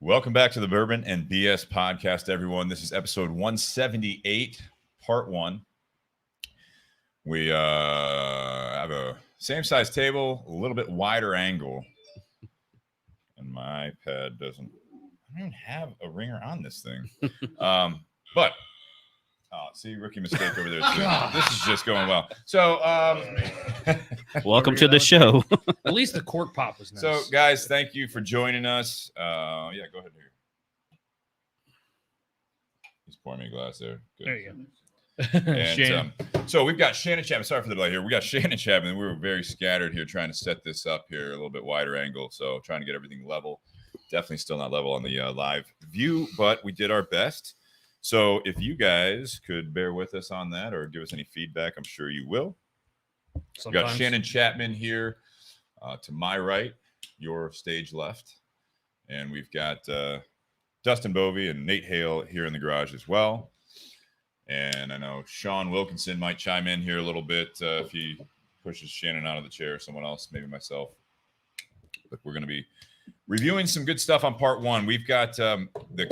Welcome back to the Bourbon and BS podcast, everyone. This is episode 178, part 1. We have a same-size table, a little bit wider angle. And my iPad doesn't... I don't even have a ringer on this thing. But... see, rookie mistake over there. This is just going well. So, welcome to the show. At least the cork pop was nice. So, guys, thank you for joining us. Go ahead here. He's pouring me a glass there. Good. There you go. And, so we've got Shannon Chapman. Sorry for the delay here. We got Shannon Chapman. We were very scattered here trying to set this up here a little bit wider angle. So trying to get everything level. Definitely still not level on the live view, but we did our best. So if you guys could bear with us on that or give us any feedback, I'm sure you will. We've got Shannon Chapman here to my right, your stage left. And we've got Dustin Bovey and Nate Hale here in the garage as well. And I know Sean Wilkinson might chime in here a little bit if he pushes Shannon out of the chair or someone else, maybe myself. But we're going to be reviewing some good stuff on part 1. We've got the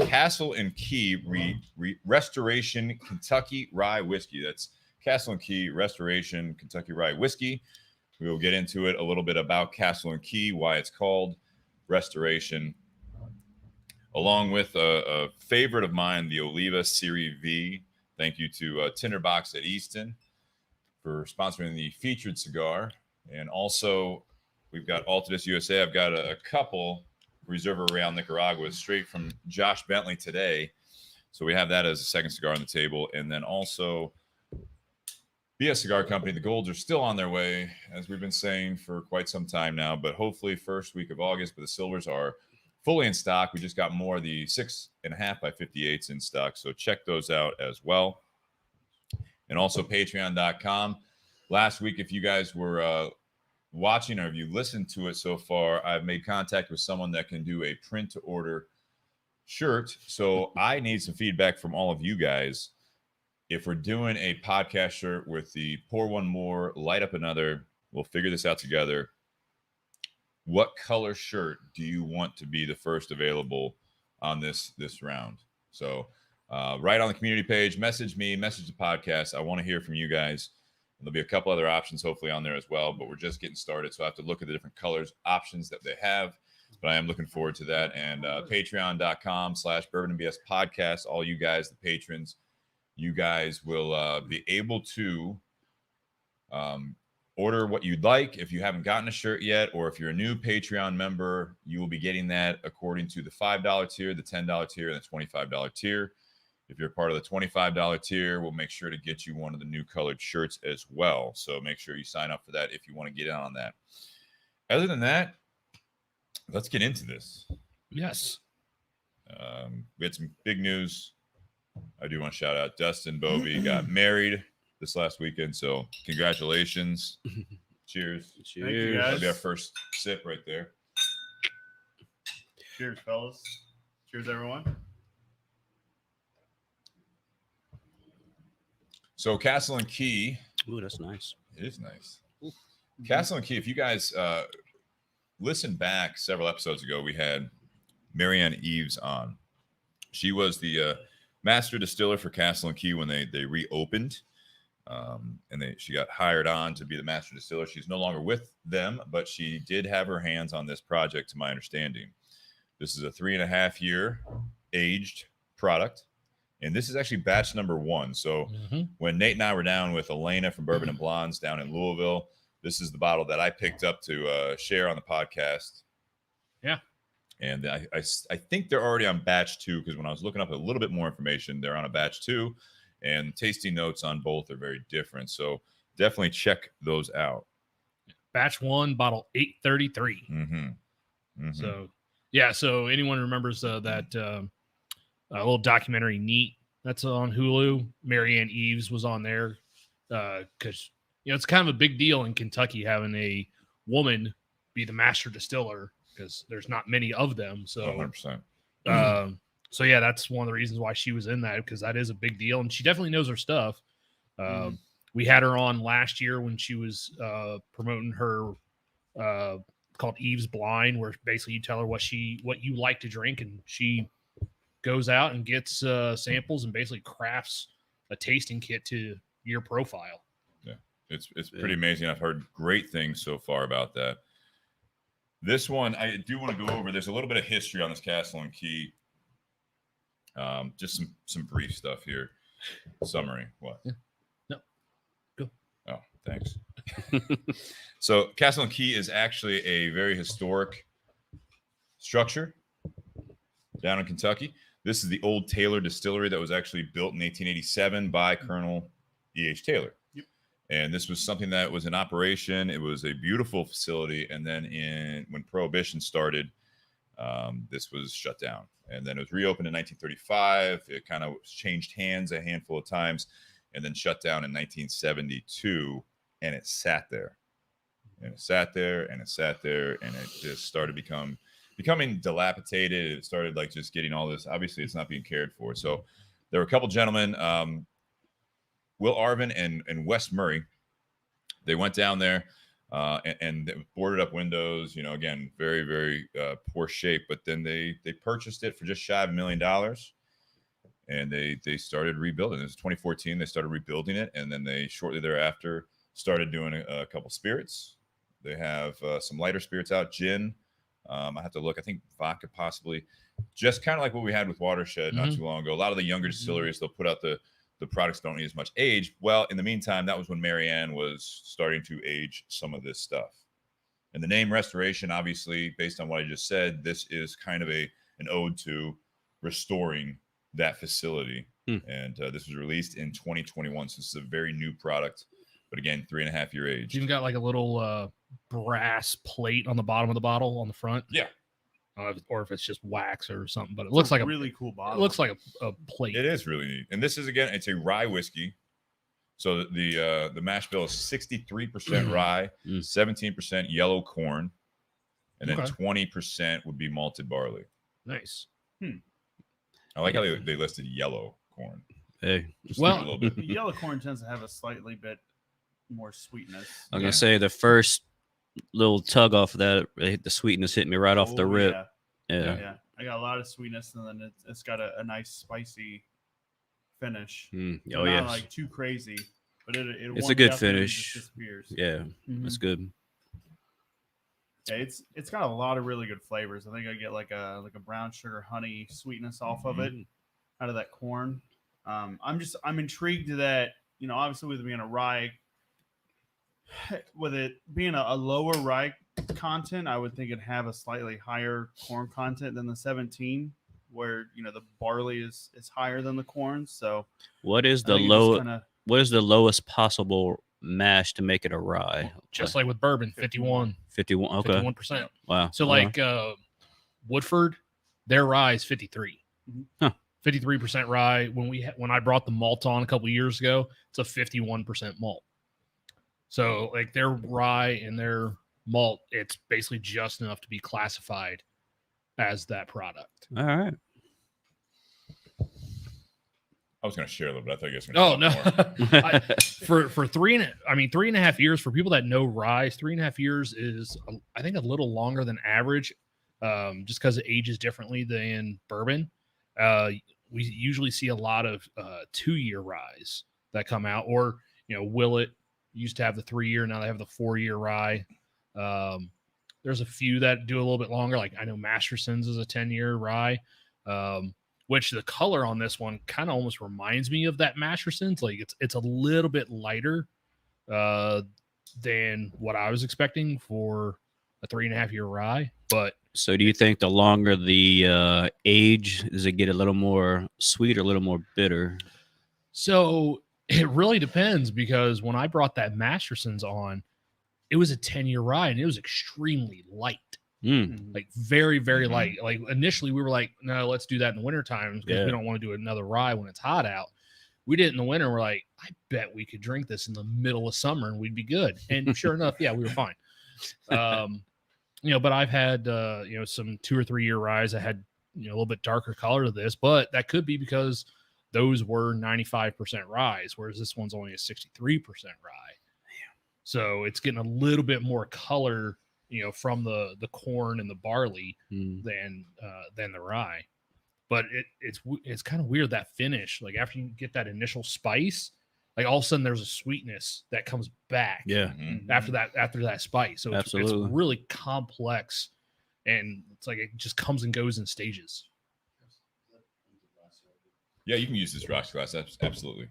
Castle and Key Restoration Kentucky Rye Whiskey. That's Castle and Key Restoration Kentucky Rye Whiskey. We will get into it a little bit about Castle and Key, why it's called Restoration, along with a favorite of mine, the Oliva Serie V. Thank you to Tinder Box at Easton for sponsoring the featured cigar. And also, we've got Altadis USA. I've got a couple Reserva Real Nicaragua straight from Josh Bentley today. So we have that as a second cigar on the table. And then also Cigar Company. The golds are still on their way, as we've been saying for quite some time now, but hopefully first week of August. But the silvers are fully in stock. We just got more of the 6.5 by 58s in stock. So check those out as well. And also patreon.com. Last week, if you guys were watching or if you listened to it so far, I've made contact with someone that can do a print to order shirt. So I need some feedback from all of you guys. If we're doing a podcast shirt with the pour one more, light up another, we'll figure this out together. What color shirt do you want to be the first available on this round? So right on the community page, message me, message the podcast. I want to hear from you guys. There'll be a couple other options hopefully on there as well, but we're just getting started. So I have to look at the different colors options that they have, but I am looking forward to that. And patreon.com/bourbonandbs podcast. All you guys, the patrons, you guys will be able to order what you'd like. If you haven't gotten a shirt yet, or if you're a new Patreon member, you will be getting that according to the $5 tier, the $10 tier, and the $25 tier. If you're part of the $25 tier, we'll make sure to get you one of the new colored shirts as well. So make sure you sign up for that if you want to get in on that. Other than that, let's get into this. Yes. We had some big news. I do want to shout out Dustin Bovey got married this last weekend, so congratulations. Cheers. Thank you, guys. That'll be our first sip right there. Cheers, fellas. Cheers, everyone. So Castle and Key. Ooh, that's nice. It is nice. Ooh. Castle and Key, if you guys listen back several episodes ago, we had Marianne Eves on. She was the master distiller for Castle and Key when they reopened. And she got hired on to be the master distiller. She's no longer with them, but she did have her hands on this project, to my understanding. This is a 3.5-year aged product. And this is actually batch number 1. So when Nate and I were down with Elena from Bourbon and Blondes down in Louisville, this is the bottle that I picked up to share on the podcast. Yeah. And I think they're already on batch 2, because when I was looking up a little bit more information, they're on a batch 2. And tasting notes on both are very different. So definitely check those out. Batch 1, bottle 833. So, yeah. So anyone remembers that little documentary Neat that's on Hulu? Marianne Eves was on there because, it's kind of a big deal in Kentucky having a woman be the master distiller because there's not many of them. So 100%. So, yeah, that's one of the reasons why she was in that, because that is a big deal. And she definitely knows her stuff. We had her on last year when she was promoting her called Eve's Blind, where basically you tell her what you like to drink, and she goes out and gets samples and basically crafts a tasting kit to your profile. Yeah, it's pretty amazing. I've heard great things so far about that. This one, I do want to go over. There's a little bit of history on this Castle and Key. Just some brief stuff here. Summary. What? Yeah. No. Go. Oh, thanks. So Castle and Key is actually a very historic structure down in Kentucky. This is the old Taylor distillery that was actually built in 1887 by Colonel E.H. Taylor. Yep. And this was something that was in operation. It was a beautiful facility. And then when Prohibition started, this was shut down. And then it was reopened in 1935. It kind of changed hands a handful of times and then shut down in 1972. And it sat there. And it sat there and it sat there. And it just started becoming dilapidated. It started like just getting all this. Obviously, it's not being cared for. So there were a couple gentlemen, Will Arvin and Wes Murray. They went down there and they boarded up windows. Again, very, very poor shape. But then they purchased it for just shy of $1 million, and they started rebuilding. It was 2014. They started rebuilding it, and then they shortly thereafter started doing a couple spirits. They have some lighter spirits out, gin. I have to look. I think vodka possibly. Just kind of like what we had with Watershed not too long ago. A lot of the younger distilleries, they'll put out the products don't need as much age. Well, in the meantime, that was when Marianne was starting to age some of this stuff. And the name Restoration, obviously, based on what I just said, this is kind of an ode to restoring that facility. And this was released in 2021. So this is a very new product. But again, 3.5-year age. It's even got like a little brass plate on the bottom of the bottle on the front. Yeah. Or if it's just wax or something, but it looks like a really cool bottle. It looks like a plate. It is really neat. And this is, again, it's a rye whiskey. So the mash bill is 63% rye, 17% yellow corn, and then 20% would be malted barley. Nice. I like how they listed yellow corn. Hey, Just well, a little bit. The yellow corn tends to have a slightly bit more sweetness. I was gonna say the first little tug off of that, the sweetness hit me right off the rip. Yeah. I got a lot of sweetness, and then it's got a nice spicy finish. Oh Not yeah, like too crazy, but it's a good finish. Disappears. Yeah, that's good. Yeah, it's got a lot of really good flavors. I think I get like a brown sugar honey sweetness off of it, out of that corn. I'm intrigued that, obviously with it being a rye, with it being a lower rye content, I would think it'd have a slightly higher corn content than the 17, where the barley is higher than the corn. So what is the lowest possible mash to make it a rye? Just like with bourbon, 51. 51. Okay. 51%. Wow. So like Woodford, their rye is 53. 53% rye. When I brought the malt on a couple of years ago, it's a 51% malt. So like their rye and their malt, it's basically just enough to be classified as that product. All right. I was going to share a little bit. I thought you guys were going to for 3.5 years, for people that know rye, 3.5 years is, I think, a little longer than average, just because it ages differently than bourbon. We usually see a lot of 2-year ryes that come out, or Willet used to have the 3-year, now they have the 4-year rye. There's a few that do a little bit longer, like I know Masterson's is a 10-year rye, which the color on this one kind of almost reminds me of that Masterson's. Like it's a little bit lighter than what I was expecting for a 3.5-year rye. But so do you think the longer the age, does it get a little more sweet or a little more bitter? So it really depends, because when I brought that Masterson's on, it was a 10-year rye and it was extremely light. Like very, very light. Like initially we were like, no, let's do that in the wintertime because we don't want to do another rye when it's hot out. We did it in the winter. We're like, I bet we could drink this in the middle of summer and we'd be good. And sure enough, we were fine. But I've had, some 2 or 3 year ryes that had, a little bit darker color to this, but that could be because those were 95% ryes, whereas this one's only a 63% rye. So it's getting a little bit more color from the corn and the barley Mm. than the rye. But it's kind of weird, that finish. Like after you get that initial spice, like all of a sudden there's a sweetness that comes back. Yeah. After that spice. So it's Absolutely. really complex, and it's like it just comes and goes in stages. Yeah, you can use this rocks glass. Absolutely.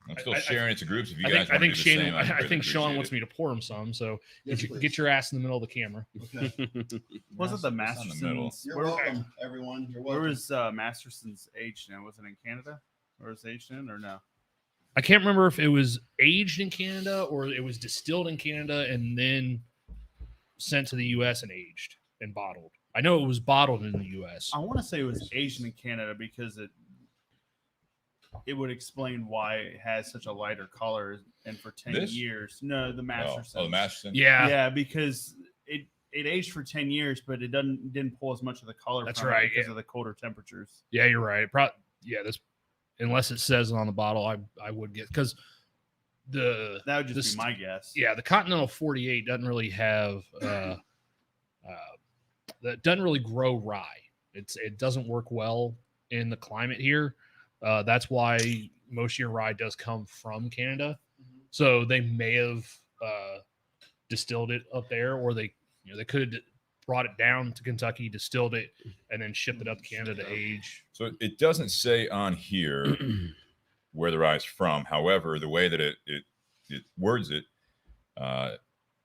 I'm still sharing it to groups. If you guys want to do the same, I think Sean appreciate wants it. me to pour him some. So Yes, get your ass in the middle of the camera. Was it the It's on the middle. Masterson's? You're welcome, everyone. You're Where welcome. was Masterson's aged in? Was it in Canada? Or was it aged in or no? I can't remember if it was aged in Canada or it was distilled in Canada and then sent to the U.S. and aged and bottled. I know it was bottled in the U.S. I want to say it was aged in Canada because it would explain why it has such a lighter color. And for 10 This? years, no, the Masterson's. Oh, the Masterson. Yeah, Yeah, because it aged for 10 years, but it didn't pull as much of the color. That's from it right, because yeah. of the colder temperatures. yeah, you're right. This, unless it says it on the bottle, I would get, because That would just this- be my guess. yeah, the Continental 48 doesn't really have that doesn't really grow rye. It doesn't work well in the climate here. That's why most of your rye does come from Canada. So they may have distilled it up there, or they could have brought it down to Kentucky, distilled it, and then shipped it up to Canada to age. So it doesn't say on here where the rye is from. However, the way that it words it,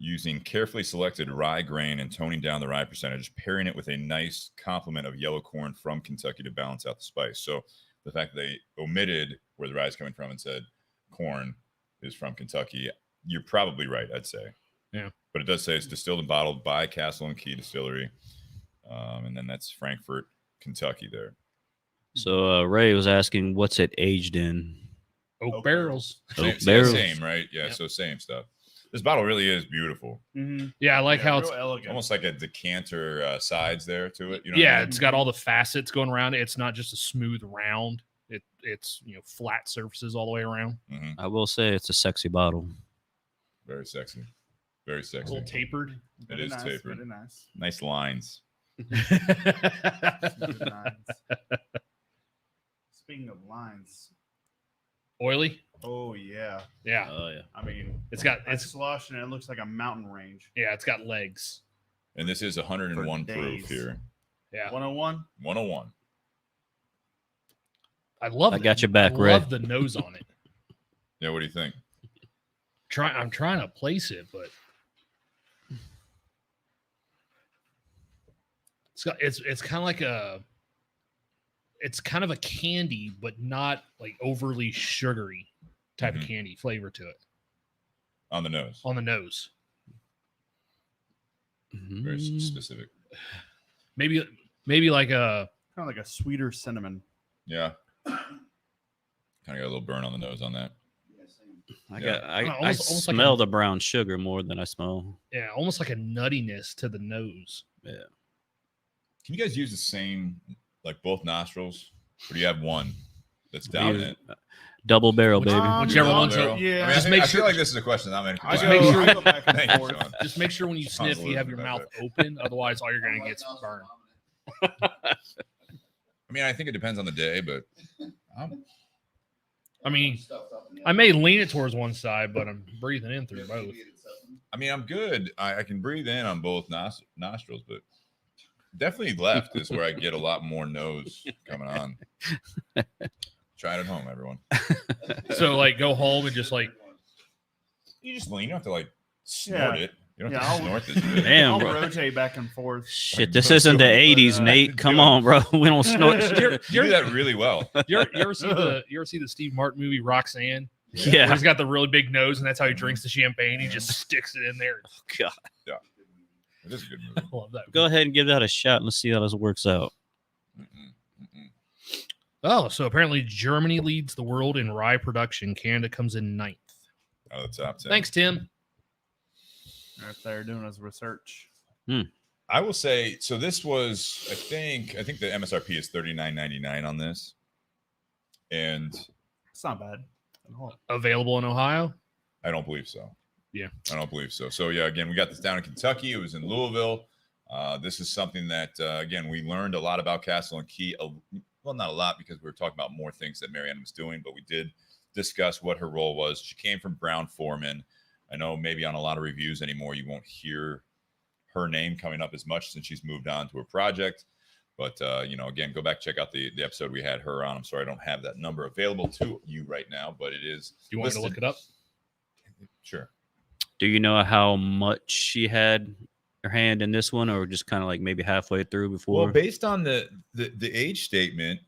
using carefully selected rye grain and toning down the rye percentage, pairing it with a nice complement of yellow corn from Kentucky to balance out the spice. So the fact that they omitted where the rye is coming from and said corn is from Kentucky, you're probably right, I'd say. Yeah. But it does say it's distilled and bottled by Castle and Key Distillery. And then that's Frankfort, Kentucky there. So Ray was asking, what's it aged in? Oak barrels. Oak Same, barrels. same, right? Yeah, Yep. so same stuff. This bottle really is beautiful. Mm-hmm. Yeah, I like how it's elegant. Almost like a decanter sides there to it. You know yeah, what I mean? it's got all the facets going around it. It's not just a smooth round. It's flat surfaces all the way around. Mhm. I will say it's a sexy bottle. Very sexy. Very A sexy. little tapered. It is tapered. Very nice. Nice lines. Very nice. Speaking of lines, Oily. oh yeah. Yeah, Oh yeah. I mean, it's got it's slush and it looks like a mountain range. it's got legs. And this is 101 For proof days. here. Yeah, 101. 101. I love. I got your back, I Ray. love the nose on it. Yeah, what do you think? I'm trying to place it, but it's kind of like it's kind of a candy, but not like overly sugary type of candy flavor to it On the nose. on the nose. Very specific. Maybe like a Kind of like a sweeter cinnamon. Yeah. Kind of got a little burn on the nose on that. I Yeah. got. I Almost like smell the brown sugar more than I smell. almost like a nuttiness to the nose. Yeah. Can you guys use the same, like both nostrils? Or do you have one that's dominant? Double barrel, Which- baby. whichever Double one's barrel? up. Yeah. I mean, Just I make feel sure- like this is a question that many people Just ask. make sure- I go back and Thanks, forth. Sean. Just make sure when you Sean's sniff, you have losing your it mouth back open. Otherwise, all you're gonna get is burn. I mean, I think it depends on the day, but I mean, I may lean it towards one side, but I'm breathing in through both. I'm good. I can breathe in on both nostrils, but definitely left is where I get a lot more nose coming on. Try it at home, everyone. So, like, go home and just like, You just lean. You don't have to like snort Yeah. it. You don't Yeah, have to I'll- snort this. Shit. Damn, I'll bro. rotate back and forth. Shit, this isn't the '80s, Nate. Come on, bro. We don't snort. You do that really well. you ever see the Steve Martin movie Roxanne? Where Yeah. he's got the really big nose, and that's how he drinks the champagne. He just sticks it in there. God. It is a good movie. I love that. Go ahead and give that a shot and let's see how this works out. Oh, so apparently Germany leads the world in rye production. Canada comes in 9th. Out of the top 10. Thanks, Tim. Right there doing his research. I will say, so this was, I think the MSRP is $39.99 on this. And It's not bad. Available in Ohio. I don't believe so. Yeah. I don't believe so. So yeah, again, we got this down in Kentucky. It was in Louisville. This is something that again, we learned a lot about Castle and Key. Well, not a lot because we were talking about more things that Marianne was doing, but we did discuss what her role was. She came from Brown-Forman. I know maybe on a lot of reviews anymore, you won't hear her name coming up as much since she's moved on to her project. But, again, go back, check out the episode we had her on. I'm sorry, I don't have that number available to you right now, but it is. Do you want me to look it up? Sure. Do you know how much she had her hand in this one, or just kind of like maybe halfway through before? Well, based on the age statement,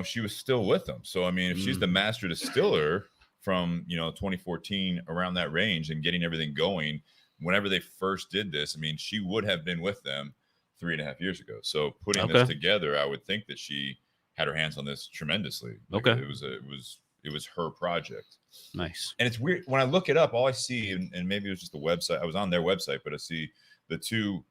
she was still with them. So, I mean, if she's the master distiller from, 2014 around that range and getting everything going, whenever they first did this, I mean, she would have been with them 3.5 years ago. So putting this together, I would think that she had her hands on this tremendously. Like, okay. It was her project. Nice. And it's weird when I look it up, all I see, and maybe it was just the website, I was on their website, but I see the two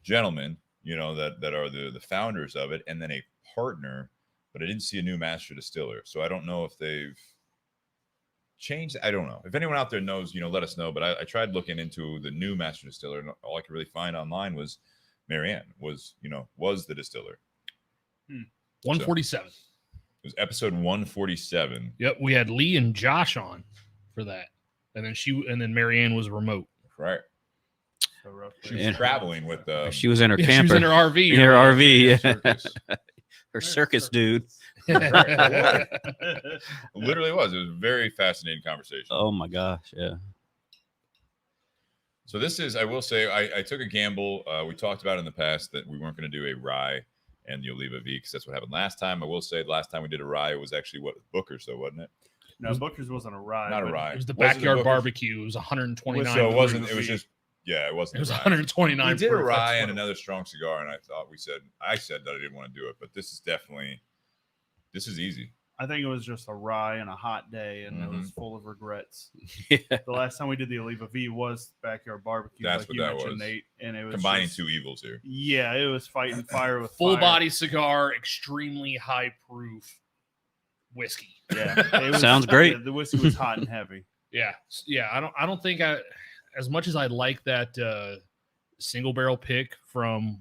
gentlemen, that are the founders of it, and then a partner, but I didn't see a new master distiller. So I don't know if they've changed. I don't know. If anyone out there knows, let us know. But I tried looking into the new master distiller, and all I could really find online was Marianne was the distiller. 147. So it was episode 147. Yep, we had Lee and Josh on for that, and then Marianne was remote. Right. So roughly. She was traveling with she was in her She camper. was in her RV. In her RV. circus. Her circus dude. Right. Literally was. It was a very fascinating conversation. Oh my gosh. Yeah. So this is, I will say, I took a gamble. We talked about in the past that we weren't going to do a rye and the Oliva V because that's what happened last time. I will say the last time we did a rye, it was actually Booker's, though, wasn't it? No, Booker's wasn't a rye. Not a rye. It was the Was it a backyard Booker's? barbecue. It was 129. So it wasn't. It was just. Yeah, it wasn't. It was a rye. 129. We did a proof. rye That's and what- another strong cigar, and I said that I didn't want to do it, but this is definitely, this is easy. I think it was just a rye and a hot day, and it was full of regrets. Yeah. The last time we did the Oliva V was backyard barbecue, That's like what you that mentioned, was. Nate, and it was Combining just- two evils here. Yeah, it was fighting fire with full fire. body cigar, extremely high proof whiskey. Yeah, it was, Sounds great. The whiskey was hot and heavy. Yeah. I don't think as much as I like that single barrel pick from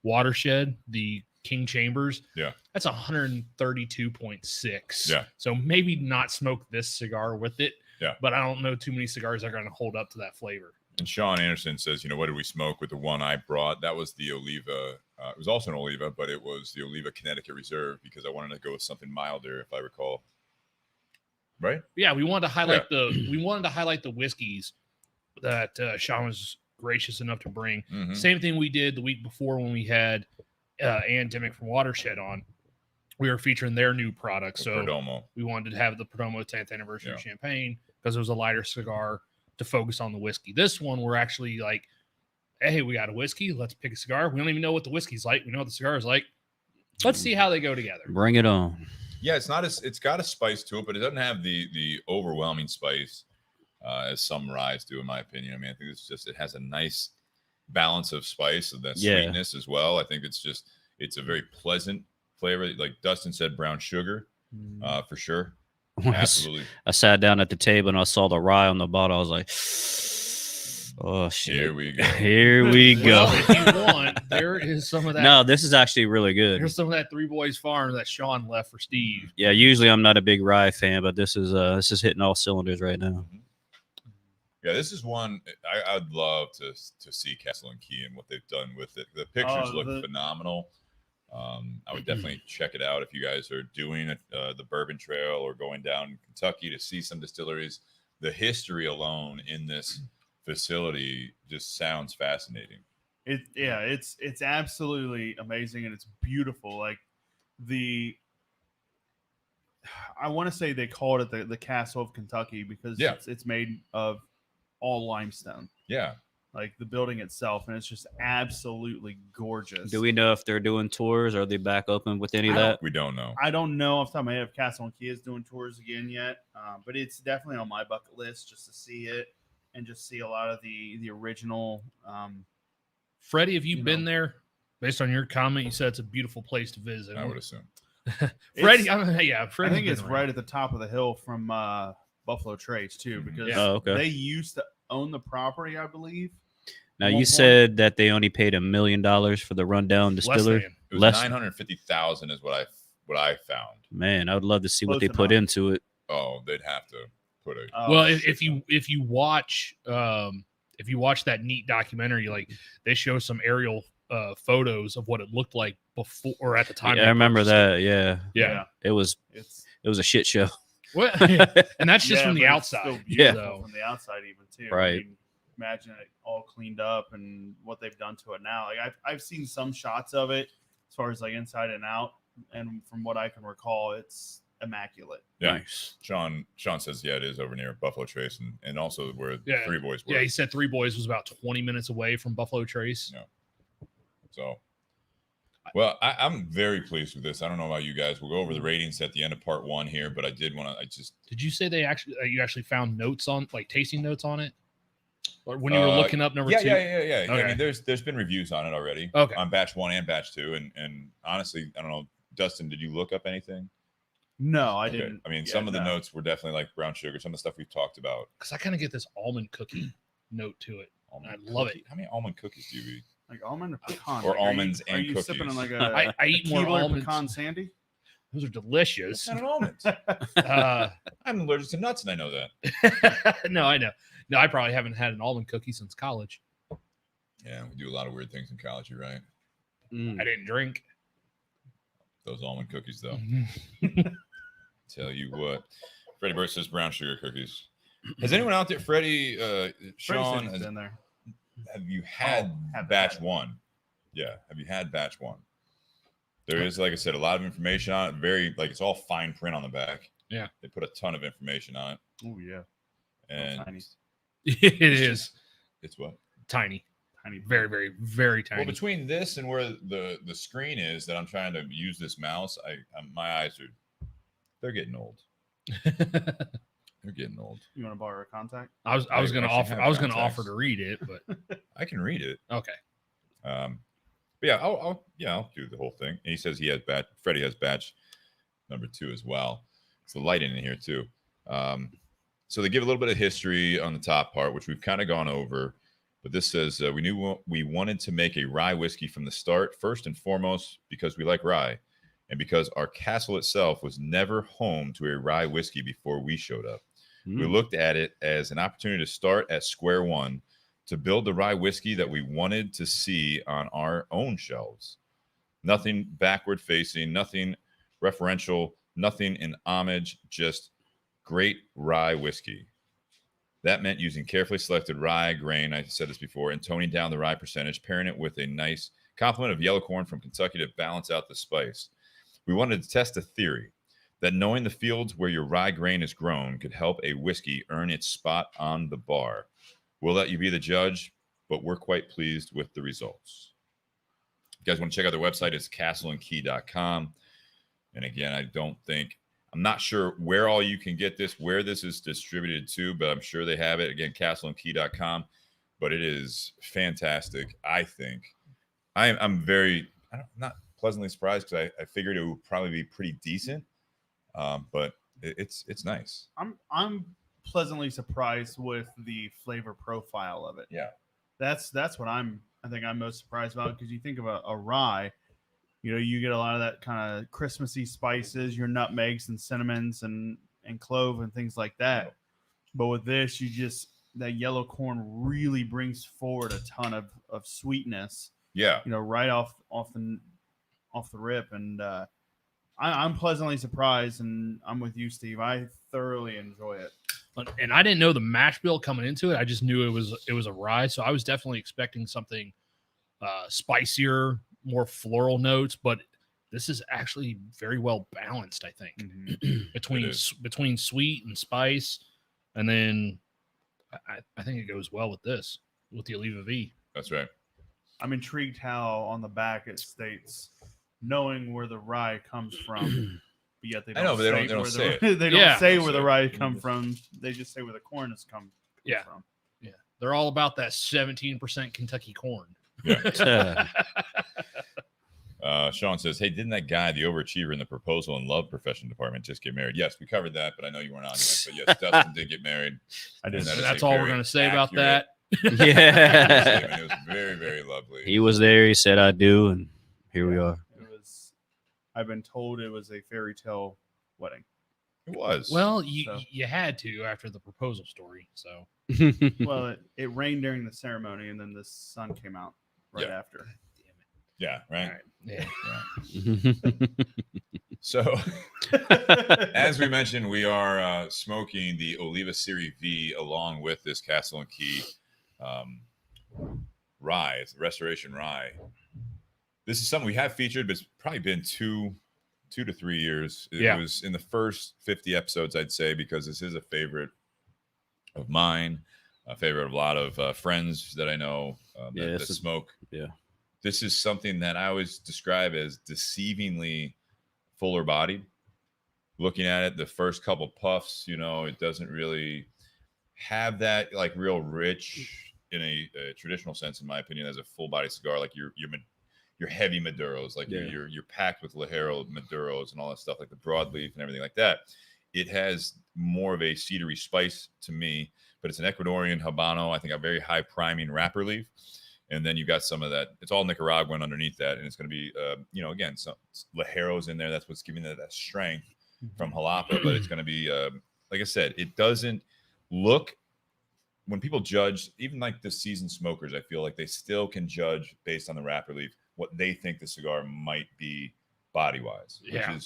Watershed, the King Chambers. Yeah. That's 132.6. Yeah. So maybe not smoke this cigar with it. Yeah. But I don't know too many cigars that are going to hold up to that flavor. And Sean Anderson says, what did we smoke with the one I brought? That was the Oliva. It was also an Oliva, but it was the Oliva Connecticut Reserve because I wanted to go with something milder, if I recall. Right? Yeah, we wanted to highlight the whiskeys that Sean was gracious enough to bring. Mhm. Same thing we did the week before when we had Ann Dimmick from Watershed on. We were featuring their new product, so Perdomo. we wanted to have the Perdomo 10th anniversary Yeah. champagne because it was a lighter cigar to focus on the whiskey. This one, we're actually like, hey, we got a whiskey. Let's pick a cigar. We don't even know what the whiskey's like. We know what the cigar is like. Let's see how they go together. Bring it on. Yeah, it's got a spice to it, but it doesn't have the overwhelming spice as some ryes do, in my opinion. I mean, I think it has a nice balance of spice and that sweetness as well. I think it's a very pleasant flavor. Like Dustin said, brown sugar, for sure. Absolutely. I sat down at the table and I saw the rye on the bottle. I was like, oh shit. Here we go. Here we go. Well, if you want, there is some of that. No, this is actually really good. There's some of that Three Boys Farm that Sean left for Steve. Yeah, usually I'm not a big rye fan, but this is hitting all cylinders right now. Yeah, this is one I'd love to see Castle and Key and what they've done with it. The pictures look phenomenal. I would definitely check it out if you guys are doing the Bourbon Trail or going down Kentucky to see some distilleries. The history alone in this facility just sounds fascinating. It's absolutely amazing and it's beautiful. Like I want to say they called it the Castle of Kentucky because it's made of all limestone. Yeah. Like the building itself, and it's just absolutely gorgeous. Do we know if they're doing tours? Are they back open with any of that? We don't know. I don't know off the top of my head if Castle and Key is doing tours again yet, but it's definitely on my bucket list just to see it and just see a lot of the original. Freddie, have you been there? Based on your comment, you said it's a beautiful place to visit. I would assume. Freddie, I Freddie. think it's right at the top of the hill from Buffalo Trace too, because Oh, okay. they used to own the property, I believe. Now At you one point. said that they only paid $1 million for the rundown Less distiller. than. It was Less- 950,000 is what I found. Man, I would love to see what Close they put enough. into it. Oh, they'd have to put a. Oh, Well, shit if you watch that neat documentary, like they show some aerial photos of what it looked like before or at the time. Yeah, they I remember purchased it. that. Yeah, Yeah. it was it's a shit show. Well, and that's just yeah, from the but it's still outside. beautiful So, from the outside even too. Right. I mean, imagine it all cleaned up and what they've done to it now. Like I've seen some shots of it as far as like inside and out, and from what I can recall, it's immaculate. Yeah. Nice. Sean says, yeah, it is over near Buffalo Trace and also where Yeah. Three Boys were. yeah, he said Three Boys was about 20 minutes away from Buffalo Trace. Yeah. So, well, I'm very pleased with this. I don't know about you guys. We'll go over the ratings at the end of part 1 here, but I did want to. Did you say you actually found notes on like tasting notes on it, or when you were looking up number 2? Yeah. I Okay. mean, there's been reviews on it already. Okay. On batch 1 and batch 2, and honestly, I don't know, Dustin, did you look up anything? No, I Okay. didn't. I mean, yeah, some of the no. notes were definitely like brown sugar. Some of the stuff we've talked about. Because I kind of get this almond cookie note to it. I love cookie. How many almond cookies do you eat? Like almond or pecan, Or like, are you- almonds are and you sipping on cookies. like a I eat more Keebler almonds. pecan sandy? Those are That's delicious. not an almond. Uh, I'm allergic to nuts, and I know that. no, I know. No, I probably haven't had an almond cookie since college. Yeah, we do a lot of weird things in college. You're right. Mm. I didn't drink. Those almond cookies, though. Tell you what, Freddie Burke says brown sugar cookies. Has anyone out there, Freddie, Sean, Freddie said he's in there. have you had haven't batch had it. 1? Yeah, have you had batch 1? There is, like I said, a lot of information on it. Very, like, it's all fine print on the back. Yeah. They put a ton of information on it. Oh yeah, And tiny. It is it's what? tiny, tiny. very, very, very tiny. Well, between this and where the screen is that I'm trying to use this mouse, my eyes they're getting old. They're getting old. You want to borrow a contact? I was I going to actually offer. have I was going to contacts. offer to read it, but I can read it. okay. But yeah, I'll do the whole thing. And he says he has Freddie has batch number 2 as well. It's the light in here too. So they give a little bit of history on the top part, which we've kind of gone over. But this says we knew we wanted to make a rye whiskey from the start, first and foremost because we like rye, and because our castle itself was never home to a rye whiskey before we showed up. We looked at it as an opportunity to start at square one, to build the rye whiskey that we wanted to see on our own shelves. Nothing backward facing, nothing referential, nothing in homage, just great rye whiskey. That meant using carefully selected rye grain, I said this before, and toning down the rye percentage, pairing it with a nice complement of yellow corn from Kentucky to balance out the spice. We wanted to test a theory that knowing the fields where your rye grain is grown could help a whiskey earn its spot on the bar. We'll let you be the judge, but we're quite pleased with the results. If you guys want to check out their website, it's castleandkey.com. And again, I'm not sure where all you can get this, where this is distributed to, but I'm sure they have it. Again, castleandkey.com. But it is fantastic, I think. I'm not pleasantly surprised because I figured it would probably be pretty decent. But it's nice. I'm pleasantly surprised with the flavor profile of it. Yeah. That's what I think I'm most surprised about, because you think of a rye, you get a lot of that kind of Christmassy spices, your nutmegs and cinnamons and clove and things like that. But with this, that yellow corn really brings forward a ton of sweetness. Yeah. Right off the rip, and I'm pleasantly surprised, and I'm with you, Steve. I thoroughly enjoy it. And I didn't know the mash bill coming into it. I just knew it was a rye, so I was definitely expecting something spicier, more floral notes. But this is actually very well balanced, I think, between sweet and spice, and then I think it goes well with the Oliva V. That's right. I'm intrigued how on the back it states knowing where the rye comes from, but yet they don't. I know, but they don't say it. They don't Yeah. say where the rye come from. They just say where the corn has come Yeah. from. Yeah, they're all about that 17% Kentucky corn. Yeah. Sean says, hey, didn't that guy, the overachiever in the proposal and love profession department, just get married? Yes, we covered that, but I know you weren't on yet. But yes, Dustin did get married. I did. That's all we're going to say about that. Yeah. Statement. It was very, very lovely. He was there. He said, I do. And here we are. It was. I've been told it was a fairy tale wedding. It was. Well, So- you had to after the proposal story. So Well, it rained during the ceremony, and then the sun came out right Yeah. after. yeah, right. yeah. So, as we mentioned, we are smoking the Oliva Serie V along with this Castle and Key rye. It's restoration rye. This is something we have featured, but it's probably been two to 3 years. It was in the first 50 episodes, I'd say, because this is a favorite of mine, a favorite of a lot of friends that I know that smoke. Yeah. This is something that I always describe as deceivingly fuller bodied. Looking at it, the first couple puffs, it doesn't really have that like real rich in a traditional sense, in my opinion, as a full body cigar. Like your heavy Maduros, like you're packed with Ligero Maduros and all that stuff, like the broadleaf and everything like that. It has more of a cedary spice to me, but it's an Ecuadorian Habano. I think a very high priming wrapper leaf. And then you got some of that. It's all Nicaraguan underneath that. And it's going to be, again, some Ligeros in there. That's what's giving that strength from Jalapa. But it's going to be, like I said, it doesn't look, when people judge, even like the seasoned smokers, I feel like they still can judge based on the wrapper leaf what they think the cigar might be body-wise. Yeah.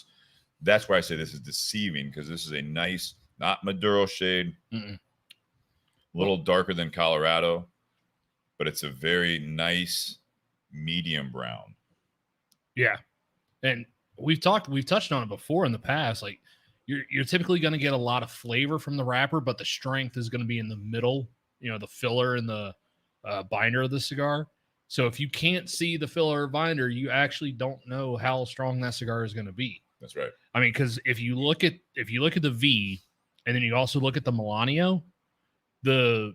That's why I say this is deceiving, because this is a nice, not Maduro shade, a little darker than Colorado, but it's a very nice medium brown. Yeah. And we've touched on it before in the past. Like you're typically going to get a lot of flavor from the wrapper, but the strength is going to be in the middle, the filler and the binder of the cigar. So if you can't see the filler or binder, you actually don't know how strong that cigar is going to be. That's right. I mean, because if you look at the V, and then you also look at the Melanio, the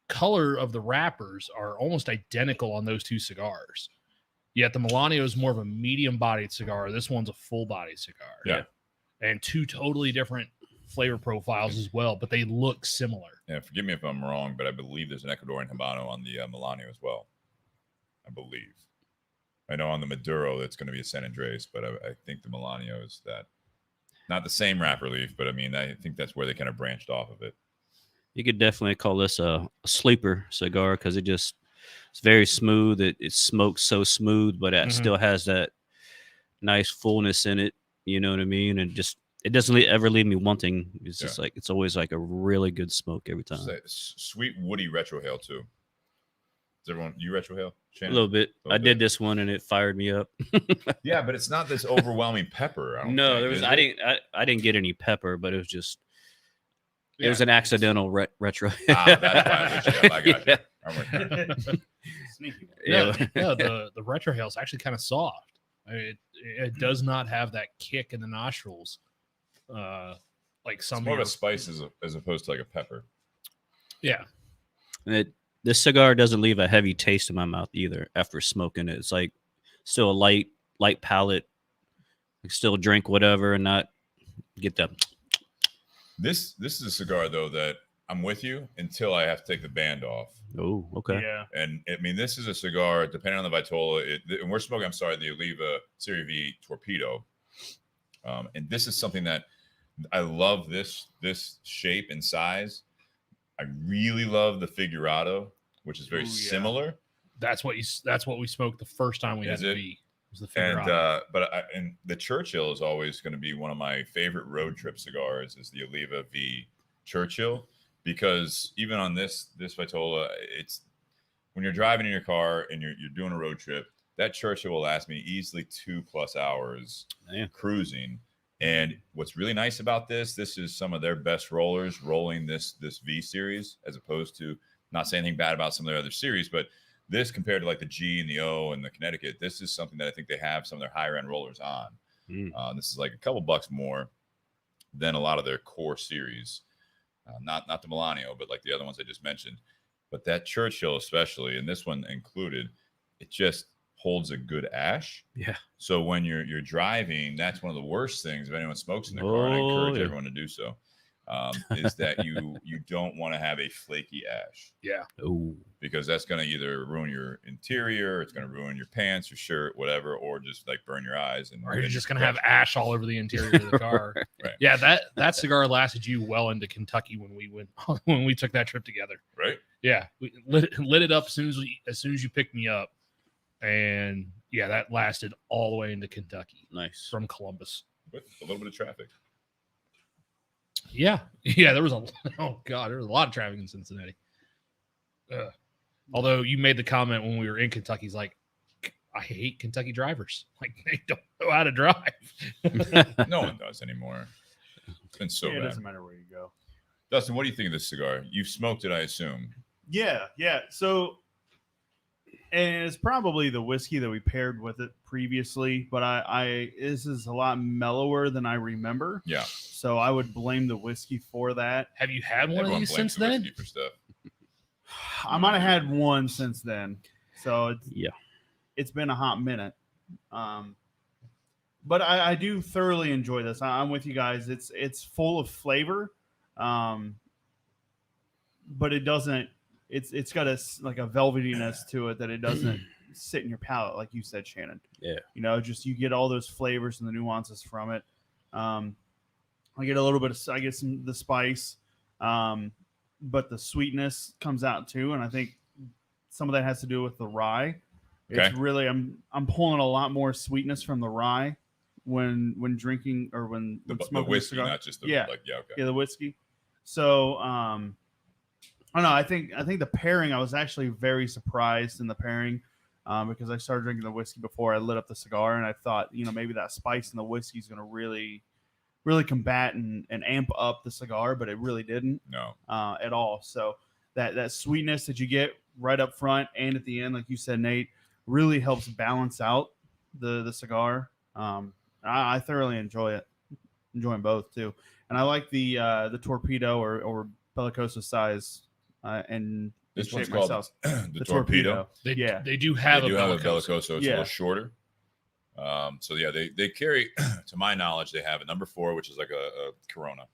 color of the wrappers are almost identical on those two cigars. Yet the Melanio is more of a medium-bodied cigar. This one's a full-bodied cigar. Yeah. And two totally different flavor profiles as well, but they look similar. Yeah, forgive me if I'm wrong, but I believe there's an Ecuadorian Habano on the Melanio as well. I believe. I know on the Maduro it's going to be a San Andres, but I think the Melanio is that. Not the same wrapper leaf, but I mean, I think that's where they kind of branched off of it. You could definitely call this a sleeper cigar because it's very smooth. It smokes so smooth, but it still has that nice fullness in it. You know what I mean? And just it doesn't ever leave me wanting. It's just like it's always like a really good smoke every time. Sweet woody retrohale too. Is everyone you retrohale? A little bit. I did this one and it fired me up. Yeah, but it's not this overwhelming pepper. I didn't get any pepper, but it was just. It was an accidental retro. That's why I got you. I'm with you. Sneaky. The retrohale is actually kind of soft. I mean, it does not have that kick in the nostrils, like some. It's more of a spice as opposed to like a pepper. Yeah, this cigar doesn't leave a heavy taste in my mouth either after smoking it. It's like still a light palate. I can still drink whatever and not get that. This is a cigar though that I'm with you until I have to take the band off. Oh, okay. Yeah. And I mean, this is a cigar, depending on the Vitola, and we're smoking, the Oliva Serie V Torpedo. And this is something that I love this shape and size. I really love the Figurado, which is very similar. That's what we smoked the first time we had the V. Was the Figurado. And the Churchill is always going to be one of my favorite road trip cigars is the Oliva V Churchill. Because even on this Vitola, it's when you're driving in your car and you're doing a road trip, that Churchill will last me easily 2+ hours cruising. And what's really nice about this is some of their best rollers rolling this V series, as opposed to, not saying anything bad about some of their other series, but this compared to like the G and the O and the Connecticut, this is something that I think they have some of their higher end rollers on. This is like a couple bucks more than a lot of their core series. Not the Melanio, but like the other ones I just mentioned. But that Churchill especially, and this one included, it just holds a good ash. Yeah. So when you're driving, that's one of the worst things. If anyone smokes in the car, and I encourage everyone to do so, is that you don't want to have a flaky ash. Yeah. Oh. Because that's going to either ruin your interior, it's going to ruin your pants, your shirt, whatever, or just like burn your eyes. And or you're just going to have ash all over the interior of the car. Right. Yeah, that cigar lasted you well into Kentucky when we took that trip together. Right. Yeah, we lit it up as soon as you picked me up, and yeah, that lasted all the way into Kentucky. Nice. From Columbus With a little bit of traffic. Yeah, there was a lot of traffic in Cincinnati. Although you made the comment when we were in Kentucky, he's like, I hate Kentucky drivers. Like, they don't know how to drive. No one does anymore. It's been so It bad. doesn't matter where you go. Dustin, what do you think of this cigar? You've smoked it, I assume. Yeah. So, and it's probably the whiskey that we paired with it previously, but this is a lot mellower than I remember. Yeah. So I would blame the whiskey for that. Have you had one Everyone of these blames since the then? whiskey for stuff. I might have had one since then. So Yeah. It's been a hot minute. But I do thoroughly enjoy this. I'm with you guys. It's full of flavor. But it doesn't, it's got a velvetyness to it that it doesn't sit in your palate, like you said, Shannon. Yeah. Just you get all those flavors and the nuances from it. I get a little bit of, I get the spice, but the sweetness comes out too. And I think some of that has to do with the rye. Okay. It's really, I'm pulling a lot more sweetness from the rye when drinking or when The smoking whiskey, a cigar. not just the Yeah. okay. Yeah, the whiskey. So, I don't know. I think the pairing, I was actually very surprised in the pairing because I started drinking the whiskey before I lit up the cigar, and I thought, maybe that spice in the whiskey is going to really, really combat and amp up the cigar, but it really didn't No. at all. So that sweetness that you get right up front and at the end, like you said, Nate, really helps balance out the cigar. I thoroughly enjoy it. Enjoying both too. And I like the torpedo or bellicoso size and This shape one's called myself. the torpedo. They Yeah. do have They do have a bellicoso. bellicoso. It's a Yeah. little shorter. So yeah, they carry, to my knowledge, they have a number 4, which is like a Corona,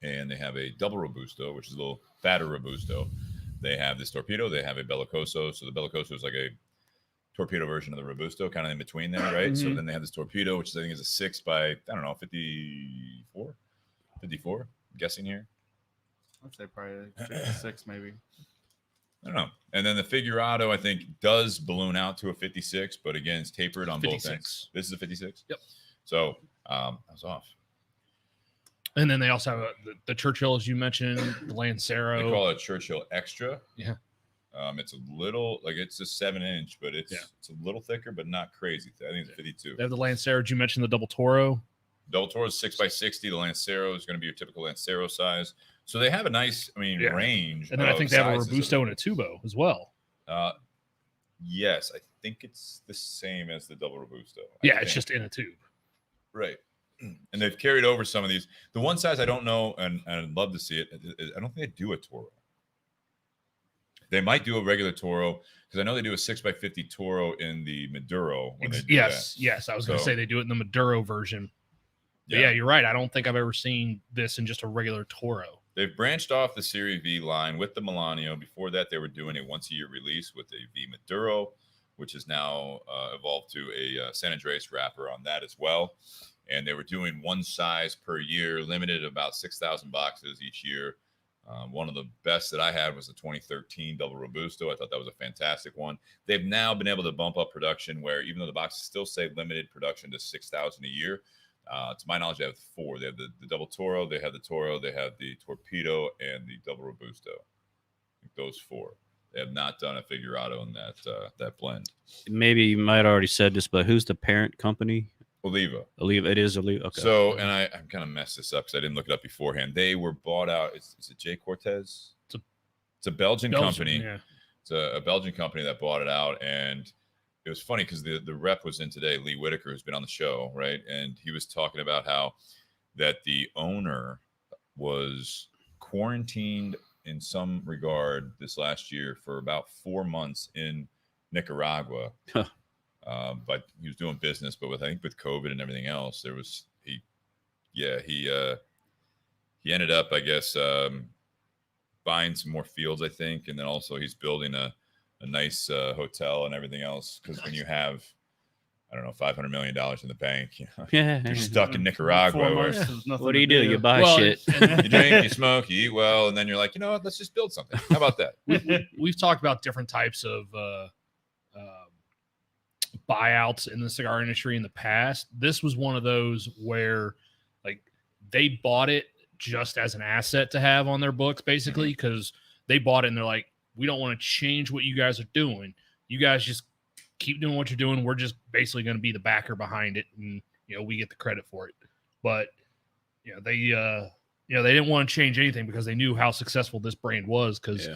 and they have a double Robusto, which is a little fatter Robusto. They have this torpedo. They have a bellicoso. So the bellicoso is like a torpedo version of the Robusto, kind of in between there, right? So Mhm. then they have this torpedo, which I think is a 6 by 54, I'm guessing here. I'd say probably 56 maybe. I don't know. And then the Figurado, I think, does balloon out to a 56, but again, it's tapered on both 56. ends. This is a 56? Yep. So I was off. And then they also have the Churchill, as you mentioned, the Lancero. They call it Churchill Extra. Yeah. It's a little, it's a 7-inch, but it's a little thicker, but not crazy. I think it's 52. They have the Lancero. Did you mention the Double Toro? Double Toro is 6 by 60. The Lancero is going to be your typical Lancero size. So they have a nice, range. And then I think they have a sizes of Robusto it. and a Tubo as well. Yes, I think it's the same as the double Robusto. Yeah, it's just in a tube. Right. And they've carried over some of these. The one size I don't know, and I'd love to see it. I don't think they do a Toro. They might do a regular Toro because I know they do a 6 by 50 Toro in the Maduro. When they do Yes. I was going to So- say they do it in the Maduro version. But yeah, you're right. I don't think I've ever seen this in just a regular Toro. They've branched off the Serie V line with the Melanio. Before that, they were doing a once-a-year release with a V Maduro, which has now evolved to a San Andreas wrapper on that as well. And they were doing one size per year, limited about 6,000 boxes each year. One of the best that I had was the 2013 Double Robusto. I thought that was a fantastic one. They've now been able to bump up production where even though the boxes still say limited production to 6,000 a year, to my knowledge, they have 4. They have the Double Toro, they have the Toro, they have the Torpedo, and the Double Robusto. I think those 4. They have not done a Figurado in that blend. Maybe you might have already said this, but who's the parent company? Oliva. Oliva. It is Oliva. Okay. So, and I'm kind of messed this up because I didn't look it up beforehand. They were bought out. Is it J. Cortez? It's a Belgian company. Yeah. It's a Belgian company that bought it out. And it was funny because the rep was in today, Lee Whitaker, who's been on the show, right? And he was talking about how that the owner was quarantined in some regard this last year for about 4 months in Nicaragua. But he was doing business, but I think with COVID and everything else, he ended up, I guess, buying some more fields, I think, and then also he's building a nice hotel and everything else. Because when you have, I don't know, $500 million in the bank, you're stuck in Nicaragua. What do you do? You buy shit. You drink, you smoke, you eat well, and then you're like, you know what? Let's just build something. How about that? We've talked about different types of buyouts in the cigar industry in the past. This was one of those where, like, they bought it just as an asset to have on their books, basically, because they bought it and they're like, we don't want to change what you guys are doing. You guys just keep doing what you're doing. We're just basically going to be the backer behind it, and we get the credit for it. But they didn't want to change anything because they knew how successful this brand was. Because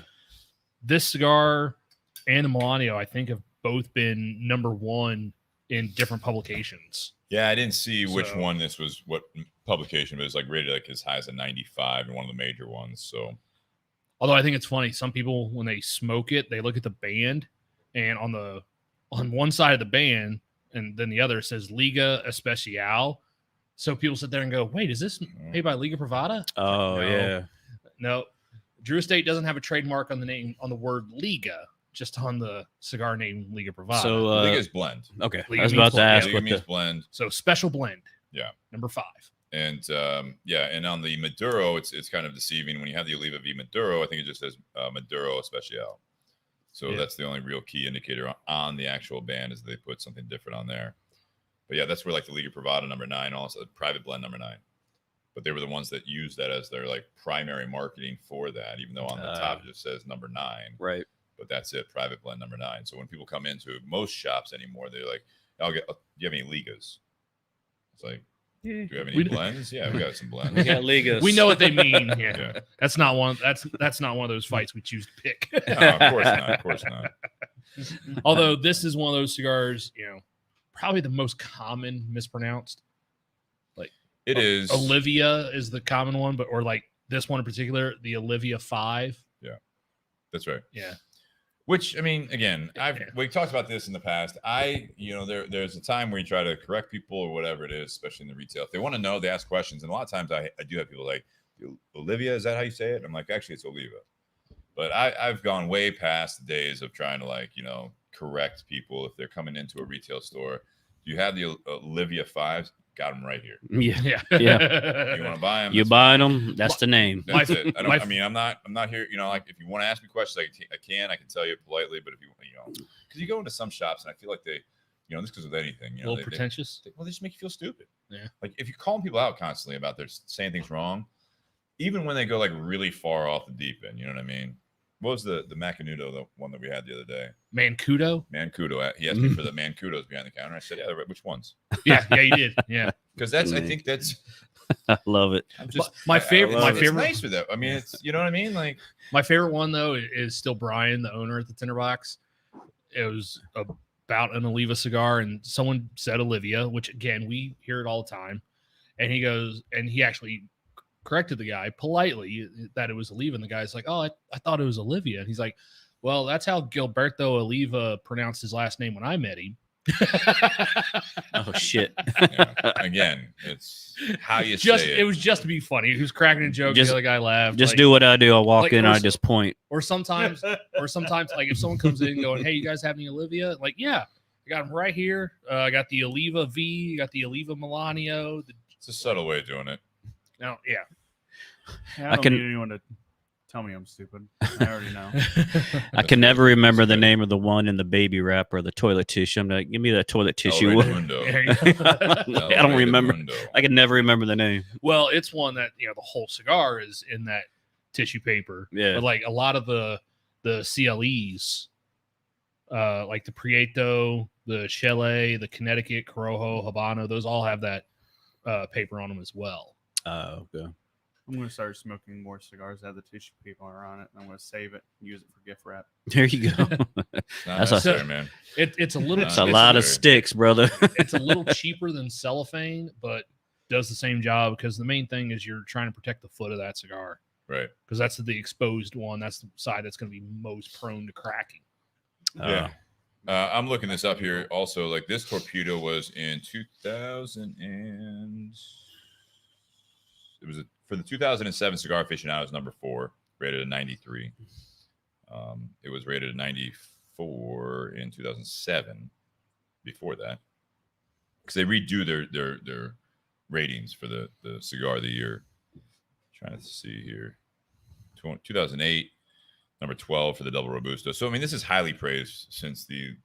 this cigar and the Milano, I think, have both been #1 in different publications. Yeah, I didn't see which one this was, what publication, but it was like rated like as high as a 95 in one of the major ones. So, although I think it's funny, some people when they smoke it, they look at the band, and on one side of the band, and then the other says Liga Especial. So people sit there and go, "Wait, is this made by Liga Privada?" Oh, no. No. Drew Estate doesn't have a trademark on the name, on the word Liga, just on the cigar name Liga Privada. So Liga's blend. Okay, Liga I was about to ask Liga what means the blend. So special blend. Yeah. #5. And and on the Maduro, it's kind of deceiving. When you have the Oliva V Maduro, I think it just says Maduro Especial. So that's the only real key indicator on the actual band, is they put something different on there. But yeah, that's where like the Liga Privada #9, also the private blend #9. But they were the ones that used that as their like primary marketing for that, even though on the top it just says #9. Right. But that's it, private blend #9. So when people come into most shops anymore, they're like, do you have any Ligas? It's like, do you have any blends? Yeah, we got some blends. We got Ligas. We know what they mean. Yeah. That's not one of those fights we choose to pick. No, of course not. Of course not. Although this is one of those cigars, probably the most common mispronounced. Like it is. Olivia is the common one, or like this one in particular, the Oliva V. Yeah, that's right. Yeah. Which, I mean, again, we talked about this in the past. There's a time where you try to correct people or whatever it is, especially in the retail. If they want to know, they ask questions. And a lot of times I do have people like, Olivia, is that how you say it? I'm like, actually, it's Oliva. But I've gone way past the days of trying to, correct people if they're coming into a retail store. Do you have the Oliva 5s? Got them right here. Yeah. You want to buy them? You buying them? That's the name. That's it. I'm not here. Like if you want to ask me questions, I can tell you politely. But if because you go into some shops and I feel like they, this goes with anything. A little pretentious. They just make you feel stupid. Yeah. Like if you're calling people out constantly about their saying things wrong, even when they go like really far off the deep end, you know what I mean? What was the Macanudo, the one that we had the other day? Mancudo? He asked me for the Mancudos behind the counter. I said, yeah, which ones? Yeah, you did. Yeah. Because I think that's. I love it. My favorite. It's nice with that. I mean, it's, you know what I mean? Like, my favorite one, though, is still Brian, the owner at the Tinder Box. It was about an Oliva cigar, and someone said Olivia, which, again, we hear it all the time. And he goes, and he actually corrected the guy politely that it was Oliva, and the guy's like, oh, I thought it was Olivia. And he's like, well, that's how Gilberto Oliva pronounced his last name when I met him. Oh shit. Yeah. Again, it's how you say it. It was just to be funny. He was cracking a joke, the other guy laughed. Just do what I do. I walk in, I just point. Or sometimes like if someone comes in going, hey, you guys have any Olivia? Like, yeah, I got them right here. I got the Oliva V, got the Oliva Milano. It's a subtle way of doing it. No, yeah. I don't need anyone to tell me I'm stupid. I already know. I can never remember the name of the one in the baby wrapper or the toilet tissue. I'm like, give me that toilet tissue. I don't remember. I can never remember the name. Well, it's one that the whole cigar is in that tissue paper. Yeah. But like a lot of the CLEs, like the Prieto, the Chile, the Connecticut, Corojo, Habano, those all have that paper on them as well. Oh, okay. I'm going to start smoking more cigars that have the tissue paper on it, and I'm going to save it and use it for gift wrap. There you go. That's necessary, man. It's a little. It's a lot of sticks, brother. It's a little cheaper than cellophane, but does the same job because the main thing is you're trying to protect the foot of that cigar, right? Because that's the exposed one. That's the side that's going to be most prone to cracking. Yeah. I'm looking this up here. Also, like this torpedo was in 2000 and it was for the 2007 Cigar Aficionados #4, rated a 93. It was rated a 94 in 2007. Before that, because they redo their ratings for the cigar of the year. Trying to see here, 2008. Number 12 for the Double Robusto. So, I mean, this is highly praised since the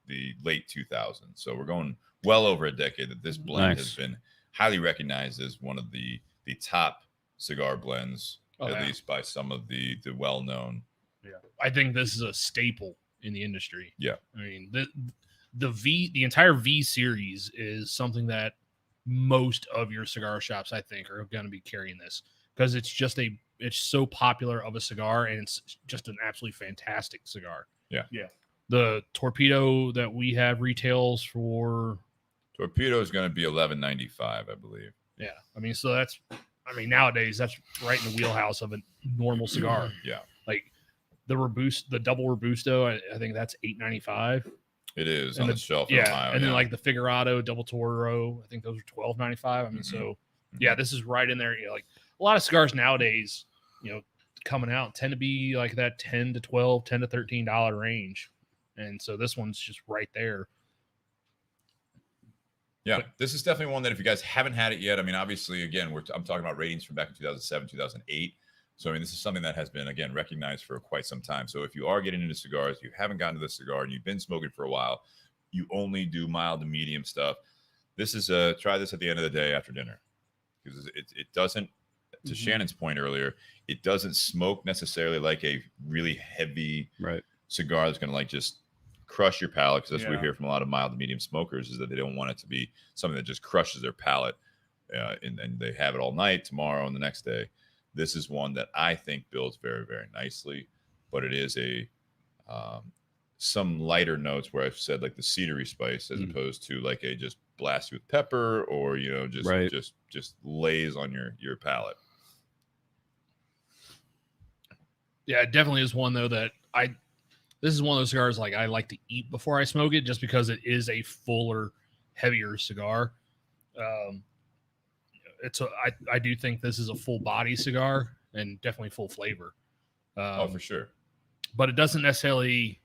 late 2000s. So we're going well over a decade that this blend has been highly recognized as one of the top cigar blends, at least by some of the well-known. Yeah. I think this is a staple in the industry. Yeah. I mean, the entire V series is something that most of your cigar shops, I think, are going to be carrying this because it's so popular of a cigar, and it's just an absolutely fantastic cigar. Yeah. Yeah. The torpedo that we have retails for torpedo is going to be $11.95, I believe. Yeah. I mean, so nowadays that's right in the wheelhouse of a normal cigar. Yeah. Like the double Robusto, I think that's $8.95. It is on the shelf. Yeah. In Ohio, and then like the Figurado, double Toro, I think those are $12.95. I mean, so yeah, this is right in there. You know, like a lot of cigars nowadays, you know, coming out tend to be like that $10 to $12, $10 to $13 range. And so this one's just right there. Yeah, this is definitely one that if you guys haven't had it yet, I mean, obviously, again, I'm talking about ratings from back in 2007, 2008. So, I mean, this is something that has been, again, recognized for quite some time. So if you are getting into cigars, you haven't gotten to the cigar, and you've been smoking for a while, you only do mild to medium stuff. This is try this at the end of the day after dinner. Because it doesn't, to Shannon's point earlier, it doesn't smoke necessarily like a really heavy cigar that's going to like just crush your palate, because that's what we hear from a lot of mild to medium smokers, is that they don't want it to be something that just crushes their palate and they have it all night, tomorrow, and the next day. This is one that I think builds very, very nicely, but it is a some lighter notes where I've said like the cedary spice as opposed to like a just blast you with pepper or, you know, just lays on your palate. Yeah, it definitely is one though that this is one of those cigars like I like to eat before I smoke it, just because it is a fuller, heavier cigar. I do think this is a full body cigar and definitely full flavor. For sure. But it doesn't necessarily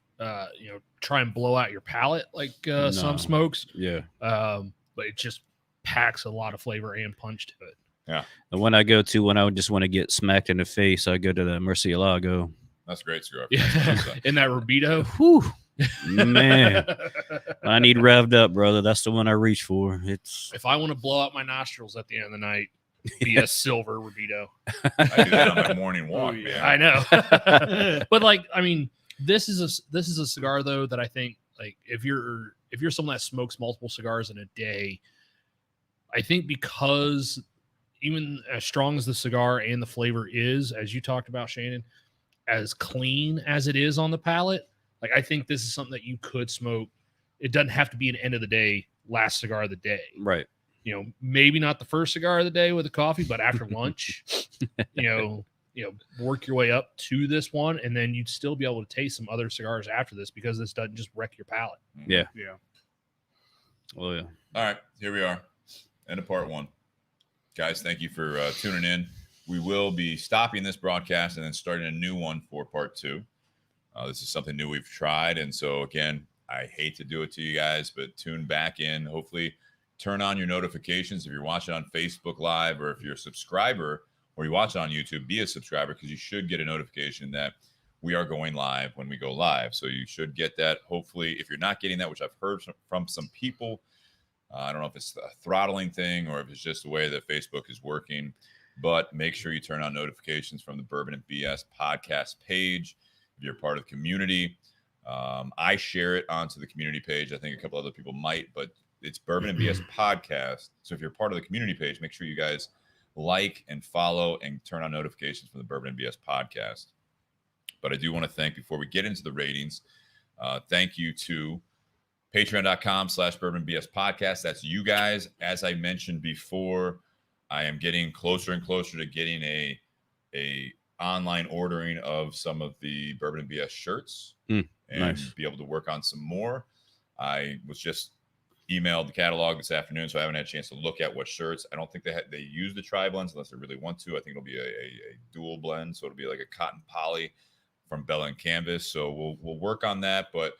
try and blow out your palate like some smokes. Yeah. But it just packs a lot of flavor and punch to it. Yeah. The one I go to when I just want to get smacked in the face, I go to the Murcielago. That's a great cigar. Yeah. In that Rubito. Whew. Man, I need revved up, brother. That's the one I reach for. If I want to blow out my nostrils at the end of the night, be a silver Rubito. I do that on my morning walk, man. I know. But like, I mean, this is a cigar though that I think like if you're someone that smokes multiple cigars in a day, I think because even as strong as the cigar and the flavor is, as you talked about, Shannon, as clean as it is on the palate, like I think this is something that you could smoke. It doesn't have to be an end of the day, last cigar of the day. Right. You know, maybe not the first cigar of the day with a coffee, but after lunch, work your way up to this one, and then you'd still be able to taste some other cigars after this, because this doesn't just wreck your palate. Yeah. Yeah. Well, yeah. All right, here we are. End of part one. Guys, thank you for tuning in. We will be stopping this broadcast and then starting a new one for part two. This is something new we've tried. And so, again, I hate to do it to you guys, but tune back in. Hopefully, turn on your notifications if you're watching on Facebook Live, or if you're a subscriber or you watch it on YouTube, be a subscriber, because you should get a notification that we are going live when we go live. So you should get that. Hopefully, if you're not getting that, which I've heard from some people, I don't know if it's a throttling thing or if it's just the way that Facebook is working, but make sure you turn on notifications from the Bourbon and BS podcast page. If you're part of the community, I share it onto the community page. I think a couple other people might, but it's Bourbon and BS podcast. So if you're part of the community page, make sure you guys like and follow and turn on notifications from the Bourbon and BS podcast. But I do want to thank, before we get into the ratings, thank you to patreon.com/bourbonbs podcast. That's you guys. As I mentioned before, I am getting closer and closer to getting a online ordering of some of the Bourbon and BS shirts and nice. be able to work on some more. I was just emailed the catalog this afternoon, so I haven't had a chance to look at what shirts. I don't think they use the tri blends unless they really want to. I think it'll be a dual blend, so it'll be like a cotton poly from Bella and Canvas. So we'll work on that. But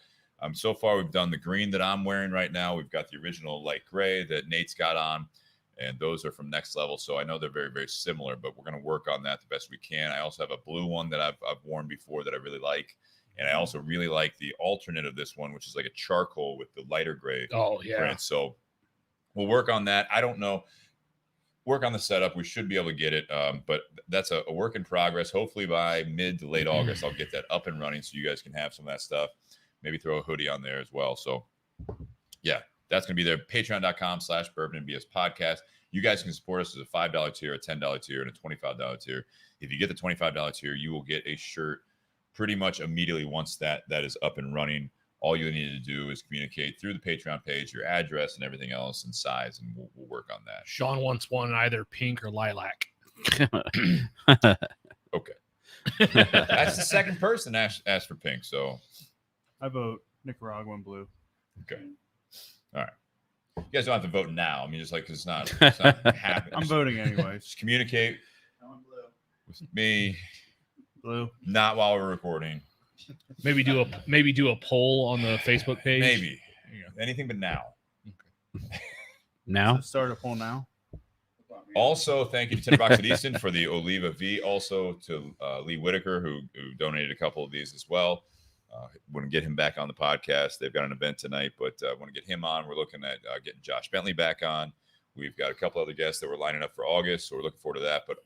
so far we've done the green that I'm wearing right now. We've got the original light gray that Nate's got on, and those are from Next Level. So I know they're very, very similar, but we're going to work on that the best we can. I also have a blue one that I've worn before that I really like. And I also really like the alternate of this one, which is like a charcoal with the lighter gray print. So we'll work on that. I don't know. Work on the setup. We should be able to get it. But that's a work in progress. Hopefully by mid to late August, I'll get that up and running so you guys can have some of that stuff. Maybe throw a hoodie on there as well. So yeah, that's going to be there. Patreon.com/bourbonandbs podcast. You guys can support us as a $5 tier, a $10 tier, and a $25 tier. If you get the $25 tier, you will get a shirt pretty much immediately once that is up and running. All you need to do is communicate through the Patreon page, your address and everything else and size, and we'll work on that. Sean wants one either pink or lilac. Okay. That's the second person asked for pink, so I vote Nicaraguan blue. okay. All right. You guys don't have to vote now. I mean, just like, 'cause it's not happening. I'm voting anyway. Just communicate with me. Blue. Not while we're recording. Maybe do a poll on the Facebook page. Maybe. Anything but now. Now? So start a poll now. Also, thank you to Tinder Box at Easton for the Oliva V. Also to Lee Whitaker, who donated a couple of these as well. Want to get him back on the podcast. They've got an event tonight, but want to get him on. We're looking at getting Josh Bentley back on. We've got a couple other guests that we're lining up for August, so we're looking forward to that. But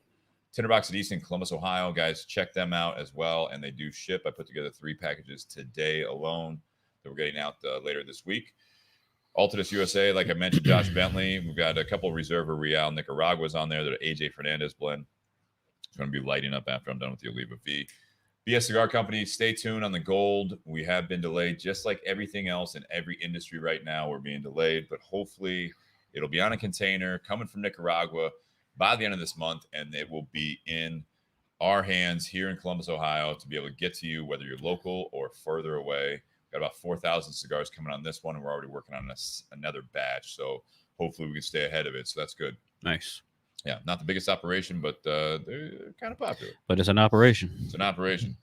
Tinder Box at Easton, Columbus, Ohio. Guys, check them out as well, and they do ship. I put together 3 packages today alone that we're getting out later this week. Altadis USA, like I mentioned, Josh Bentley. We've got a couple of Reserva Real Nicaraguas on there that are AJ Fernandez blend. It's going to be lighting up after I'm done with the Oliva V. BS Cigar Company, stay tuned on the gold. We have been delayed, just like everything else in every industry right now. We're being delayed, but hopefully it'll be on a container coming from Nicaragua by the end of this month, and it will be in our hands here in Columbus, Ohio, to be able to get to you, whether you're local or further away. Got about 4,000 cigars coming on this one, and we're already working on another batch. So hopefully we can stay ahead of it. So that's good. Nice. Yeah, not the biggest operation, but they're kind of popular. But it's an operation. It's an operation.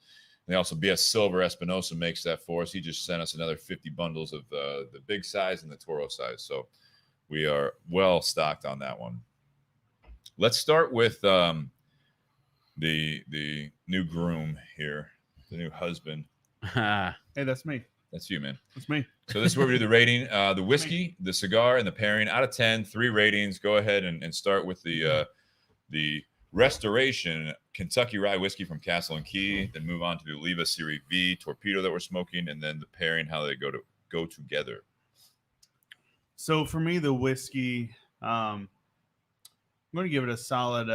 They also, BS Silver Espinosa makes that for us. He just sent us another 50 bundles of the big size and the Toro size. So we are well stocked on that one. Let's start with the new groom here, the new husband. Hey, that's me. That's you, man. That's me. So this is where we do the rating. The whiskey, the cigar, and the pairing. Out of 10, 3 ratings. Go ahead and start with the Restoration Kentucky Rye Whiskey from Castle and Key. Then move on to the Oliva Serie V Torpedo that we're smoking, and then the pairing, how they go together. So for me, the whiskey, I'm going to give it a solid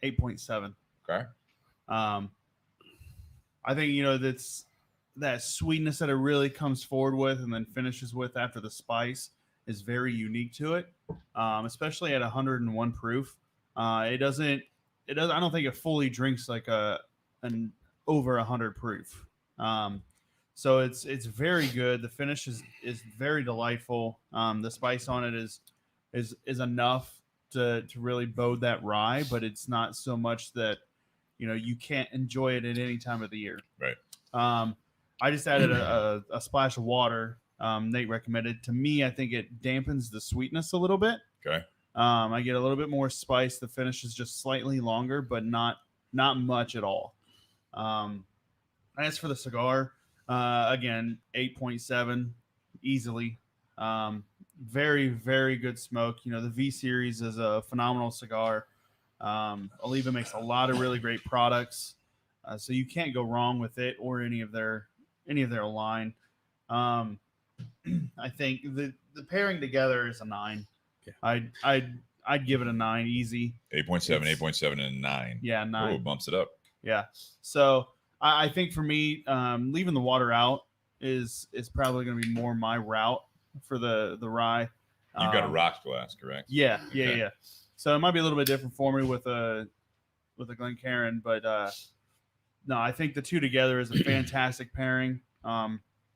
8.7. Okay. I think, that's that sweetness that it really comes forward with and then finishes with after the spice is very unique to it, especially at 101 proof. I don't think it fully drinks like an over 100 proof. So it's very good. The finish is very delightful. The spice on it is enough to really bode that rye, but it's not so much that you can't enjoy it at any time of the year. Right. I just added a splash of water. Nate recommended. To me, I think it dampens the sweetness a little bit. Okay. I get a little bit more spice. The finish is just slightly longer, but not much at all. As for the cigar, again, 8.7 easily. Very, very good smoke. The V series is a phenomenal cigar. Oliva makes a lot of really great products, so you can't go wrong with it or any of their line. I think the pairing together is a 9. Yeah. I'd give it a 9 easy. 8.7, 8.7, and a 9. Yeah, 9. Oh, bumps it up. Yeah. So I think for me, leaving the water out is probably going to be more my route for the rye. You've got a rocks glass, correct? Yeah. Okay. Yeah. So it might be a little bit different for me with a Glencairn, but no, I think the two together is a fantastic pairing.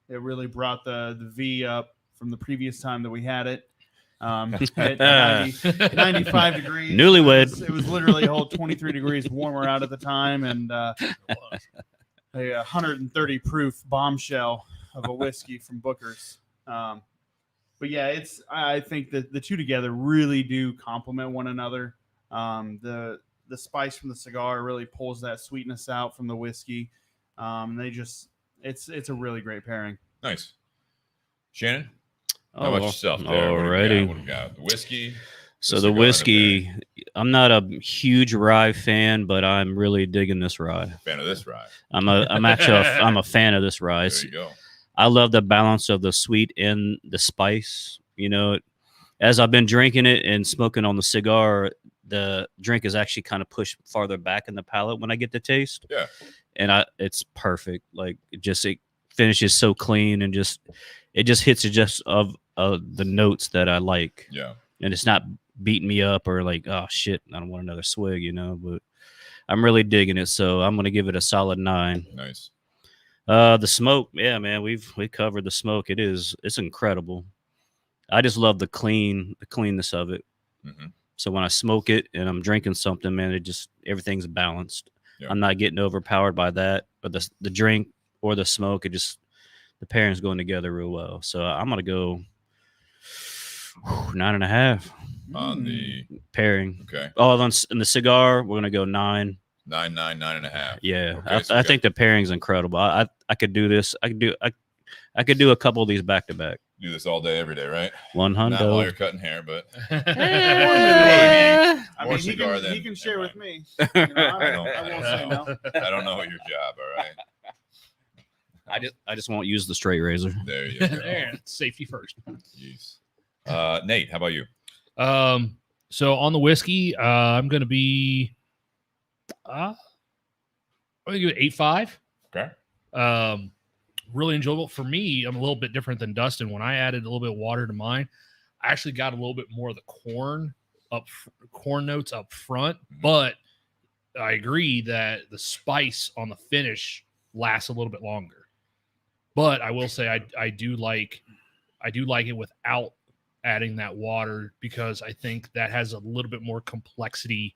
It really brought the V up from the previous time that we had it. At 95 degrees. Newlywed. It was literally a whole 23 degrees warmer out at the time, and a 130 proof bombshell of a whiskey from Booker's. But yeah, I think that the two together really do complement one another. The spice from the cigar really pulls that sweetness out from the whiskey. It's a really great pairing. Nice. Shannon? How Oh, about yourself there? alrighty. What do we got? The whiskey? So the cigar and whiskey, I'm not a huge rye fan, but I'm really digging this rye. Fan of this rye. I'm a fan of this rye. There you go. I love the balance of the sweet and the spice. You know, as I've been drinking it and smoking on the cigar, the drink is actually kind of pushed farther back in the palate when I get the taste. Yeah. And it's perfect. Like it finishes so clean and it just hits just of the notes that I like. Yeah. And it's not beating me up or like, oh shit, I don't want another swig, you know, but I'm really digging it. So I'm going to give it a solid 9. Nice. The smoke, yeah, man, we covered the smoke. It's incredible. I just love the cleanness of it. Mm-hmm. So when I smoke it and I'm drinking something, man, everything's balanced. Yeah. I'm not getting overpowered by that, but the drink or the smoke, the pairings going together real well. So I'm gonna go 9.5 On the pairing. okay. Oh, in the cigar, we're gonna go 9. 9.5. Yeah, Okay, I think the pairing's incredible. I could do this. I could do a couple of these back to back. Do this all day, every day, right? 100. Not while you're cutting hair, but I more mean, cigar he can share never with mind. me. You know, I I won't say no. don't know your job. All right. I just won't use the straight razor. There you go. There, safety first. Jeez. Nate, how about you? So on the whiskey, I'm gonna be I'm gonna give it 8.5. Okay. Really enjoyable for me. I'm a little bit different than Dustin. When I added a little bit of water to mine, I actually got a little bit more of the corn notes up front, but I agree that the spice on the finish lasts a little bit longer. But I will say I do like it without adding that water, because I think that has a little bit more complexity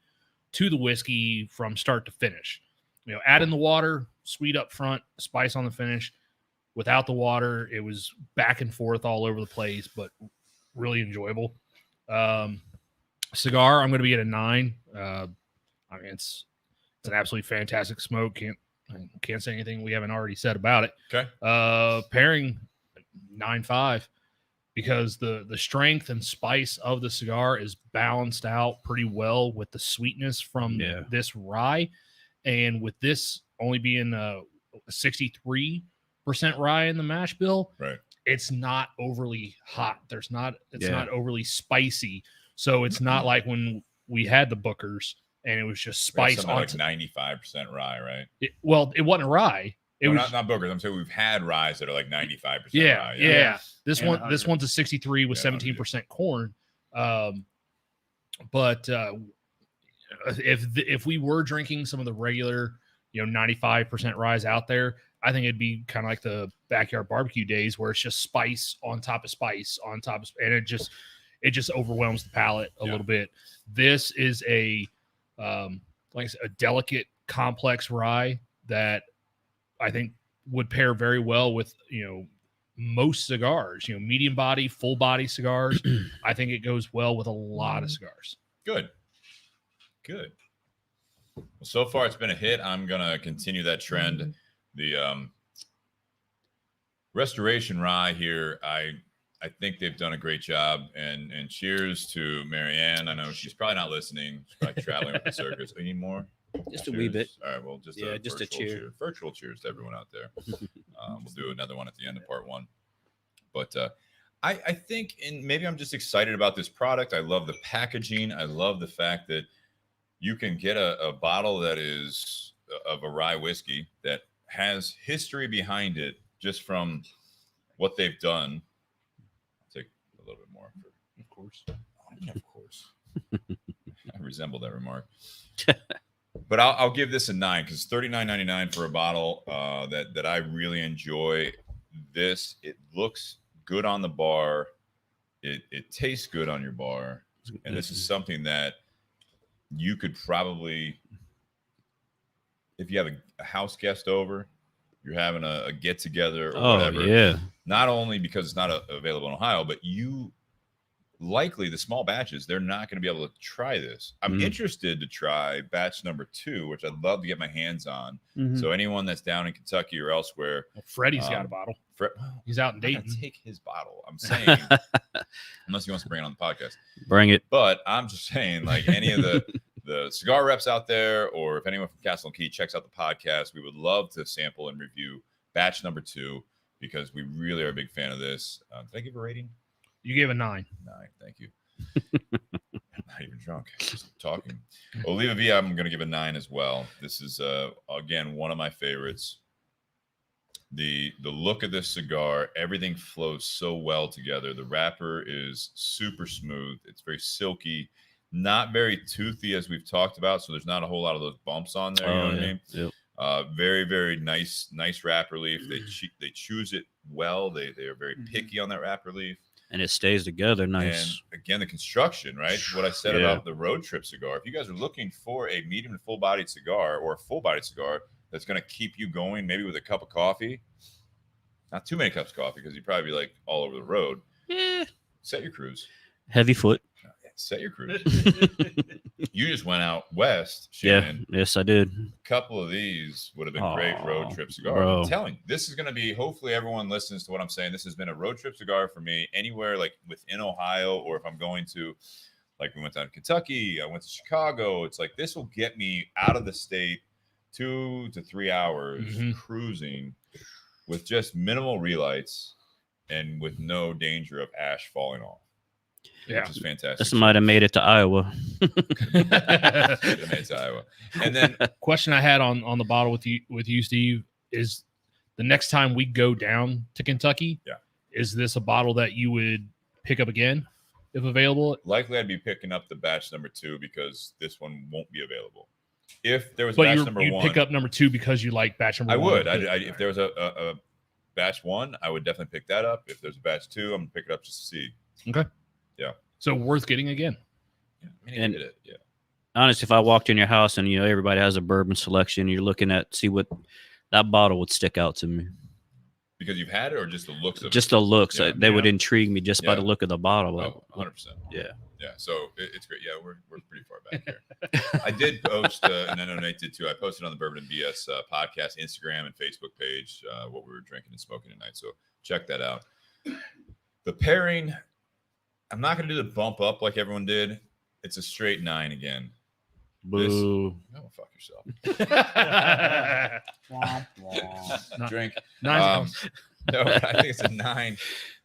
to the whiskey from start to finish. You know, add in the water, sweet up front, spice on the finish. Without the water, it was back and forth all over the place, but really enjoyable. Cigar, I'm going to be at a 9. I mean, it's an absolutely fantastic smoke. Can't say anything we haven't already said about it. Okay. Pairing 9.5, because the strength and spice of the cigar is balanced out pretty well with the sweetness from this rye, and with this only being 63% rye in the mash bill, right? It's not overly hot. It's not overly spicy. So it's not like when we had the Bookers and it was just spice on like 95% rye, right? It wasn't a rye. It was not Bookers. I'm saying we've had ryes that are like 95% rye. Yeah. This one's a 63 with 17% corn. But if we were drinking some of the regular, 95% ryes out there, I think it'd be kind of like the backyard barbecue days where it's just spice on top of spice on top of, and it just overwhelms the palate a little bit. This is like I said, a delicate, complex rye that I think would pair very well with, most cigars, medium body, full body cigars. I think it goes well with a lot of cigars. Good. Well, so far it's been a hit. I'm going to continue that trend. The Restoration Rye here, I think they've done a great job. And cheers to Marianne. I know she's probably not listening. She's probably traveling with the circus. You need more? Just cheers? a wee bit. All right. Well, just a cheer. Virtual cheers to everyone out there. We'll do another one at the end of part 1. But I think, and maybe I'm just excited about this product. I love the packaging. I love the fact that you can get a bottle that is of a rye whiskey that has history behind it, just from what they've done. I'll take a little bit more. Of course. I resemble that remark. But I'll give this a 9, because $39.99 for a bottle that I really enjoy. it looks good on the bar. It tastes good on your bar. And this is something that you could probably, if you have a house guest over, you're having a get together or whatever. Yeah. Not only because it's not available in Ohio, but you likely the small batches, they're not going to be able to try this. I'm interested to try batch number 2, which I'd love to get my hands on. So anyone that's down in Kentucky or elsewhere, Well, Freddie's got a bottle. He's out in I'm not Dayton. gonna take his bottle. I'm saying, unless he wants to bring it on the podcast, Bring it. But I'm just saying, like any of the cigar reps out there, or if anyone from Castle and Key checks out the podcast, we would love to sample and review batch number 2 because we really are a big fan of this. Did I give a rating? You gave a 9. 9. Thank you. I'm not even drunk. Just talking. Oliva V, I'm going to give a 9 as well. This is again one of my favorites. The look of this cigar, everything flows so well together. The wrapper is super smooth. It's very silky, not very toothy as we've talked about. So there's not a whole lot of those bumps on there. You know what I mean? Yep. Very, very nice wrapper leaf. They choose it well. They are very picky on that wrapper leaf. And it stays together nice. And again, the construction, right? What I said about the road trip cigar. If you guys are looking for a medium to full-bodied cigar or a full-bodied cigar that's going to keep you going, maybe with a cup of coffee, not too many cups of coffee because you'd probably be like all over the road. Yeah. Set your cruise. Heavy foot. Set your cruise. You just went out west, Shannon. Yeah. Yes, I did. A couple of these would have been great road trip cigars. Bro. I'm telling you, this is going to be, hopefully everyone listens to what I'm saying. This has been a road trip cigar for me anywhere like within Ohio, or if I'm going to, like we went down to Kentucky, I went to Chicago. It's like, this will get me out of the state 2 to 3 hours cruising with just minimal relights and with no danger of ash falling off. Yeah, which is fantastic. This might have made it to Iowa. Made it to Iowa. And then question I had on the bottle with you, Steve, is the next time we go down to Kentucky, is this a bottle that you would pick up again if available? Likely I'd be picking up the batch number 2 because this one won't be available. If there was But batch number you'd 1, pick up number 2 because you like batch number 1. I would. If there was a batch 1, I would definitely pick that up. If there's a batch 2, I'm gonna pick it up just to see. Okay. Yeah. So worth getting again. Yeah. I mean, did it. Yeah. Honestly, if I walked in your house and everybody has a bourbon selection, you're looking at see what that bottle would stick out to me. Because you've had it, or just the looks of it? Just the looks. Yeah. They would intrigue me just by the look of the bottle. Like, 100%. Yeah. Yeah. So it's great. Yeah, we're pretty far back here. I did post, and I know Nate did too. I posted on the Bourbon and BS podcast, Instagram, and Facebook page what we were drinking and smoking tonight. So check that out. The pairing, I'm not going to do the bump up like everyone did. It's a straight 9 again. Boo. Oh, fuck yourself. Drink. No, I think it's a 9.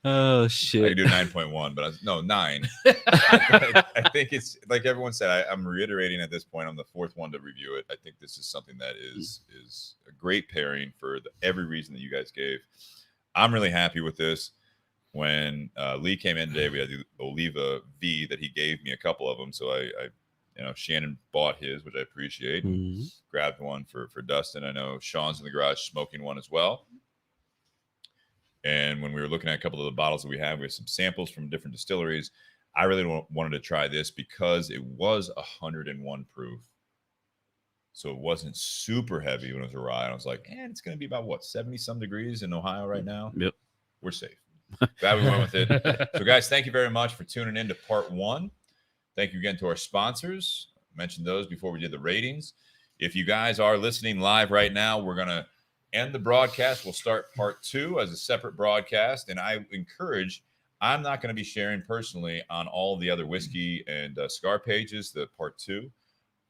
Oh, I shit. could do 9.1, but 9. I think it's like everyone said. I'm reiterating at this point. I'm the 4th one to review it. I think this is something that is a great pairing for every reason that you guys gave. I'm really happy with this. When Lee came in today, we had the Oliva V that he gave me a couple of them. So I Shannon bought his, which I appreciate. Grabbed one for Dustin. I know Sean's in the garage smoking one as well. And when we were looking at a couple of the bottles that we have some samples from different distilleries. I really wanted to try this because it was 101 proof. So it wasn't super heavy when it was a rye. I was like, it's going to be about 70-some degrees in Ohio right now. Yep. We're safe. Glad we went with it. So, guys, thank you very much for tuning in to part 1. Thank you again to our sponsors. I mentioned those before we did the ratings. If you guys are listening live right now, we're going to end the broadcast. We'll start part 2 as a separate broadcast. And I encourage, I'm not going to be sharing personally on all the other whiskey and cigar pages, the part 2. I'm going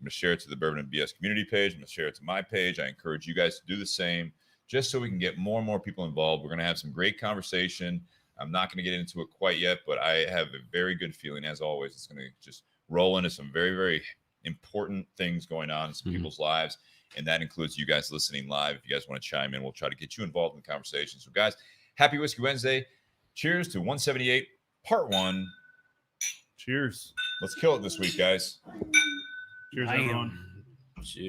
to share it to the Bourbon and BS community page. I'm going to share it to my page. I encourage you guys to do the same, just so we can get more and more people involved. We're going to have some great conversation. I'm not going to get into it quite yet, but I have a very good feeling, as always, it's going to just roll into some very, very important things going on in some people's lives, and that includes you guys listening live. If you guys want to chime in, we'll try to get you involved in the conversation. So, guys, happy Whiskey Wednesday. Cheers to 178, part 1. Cheers. Let's kill it this week, guys. Cheers, everyone.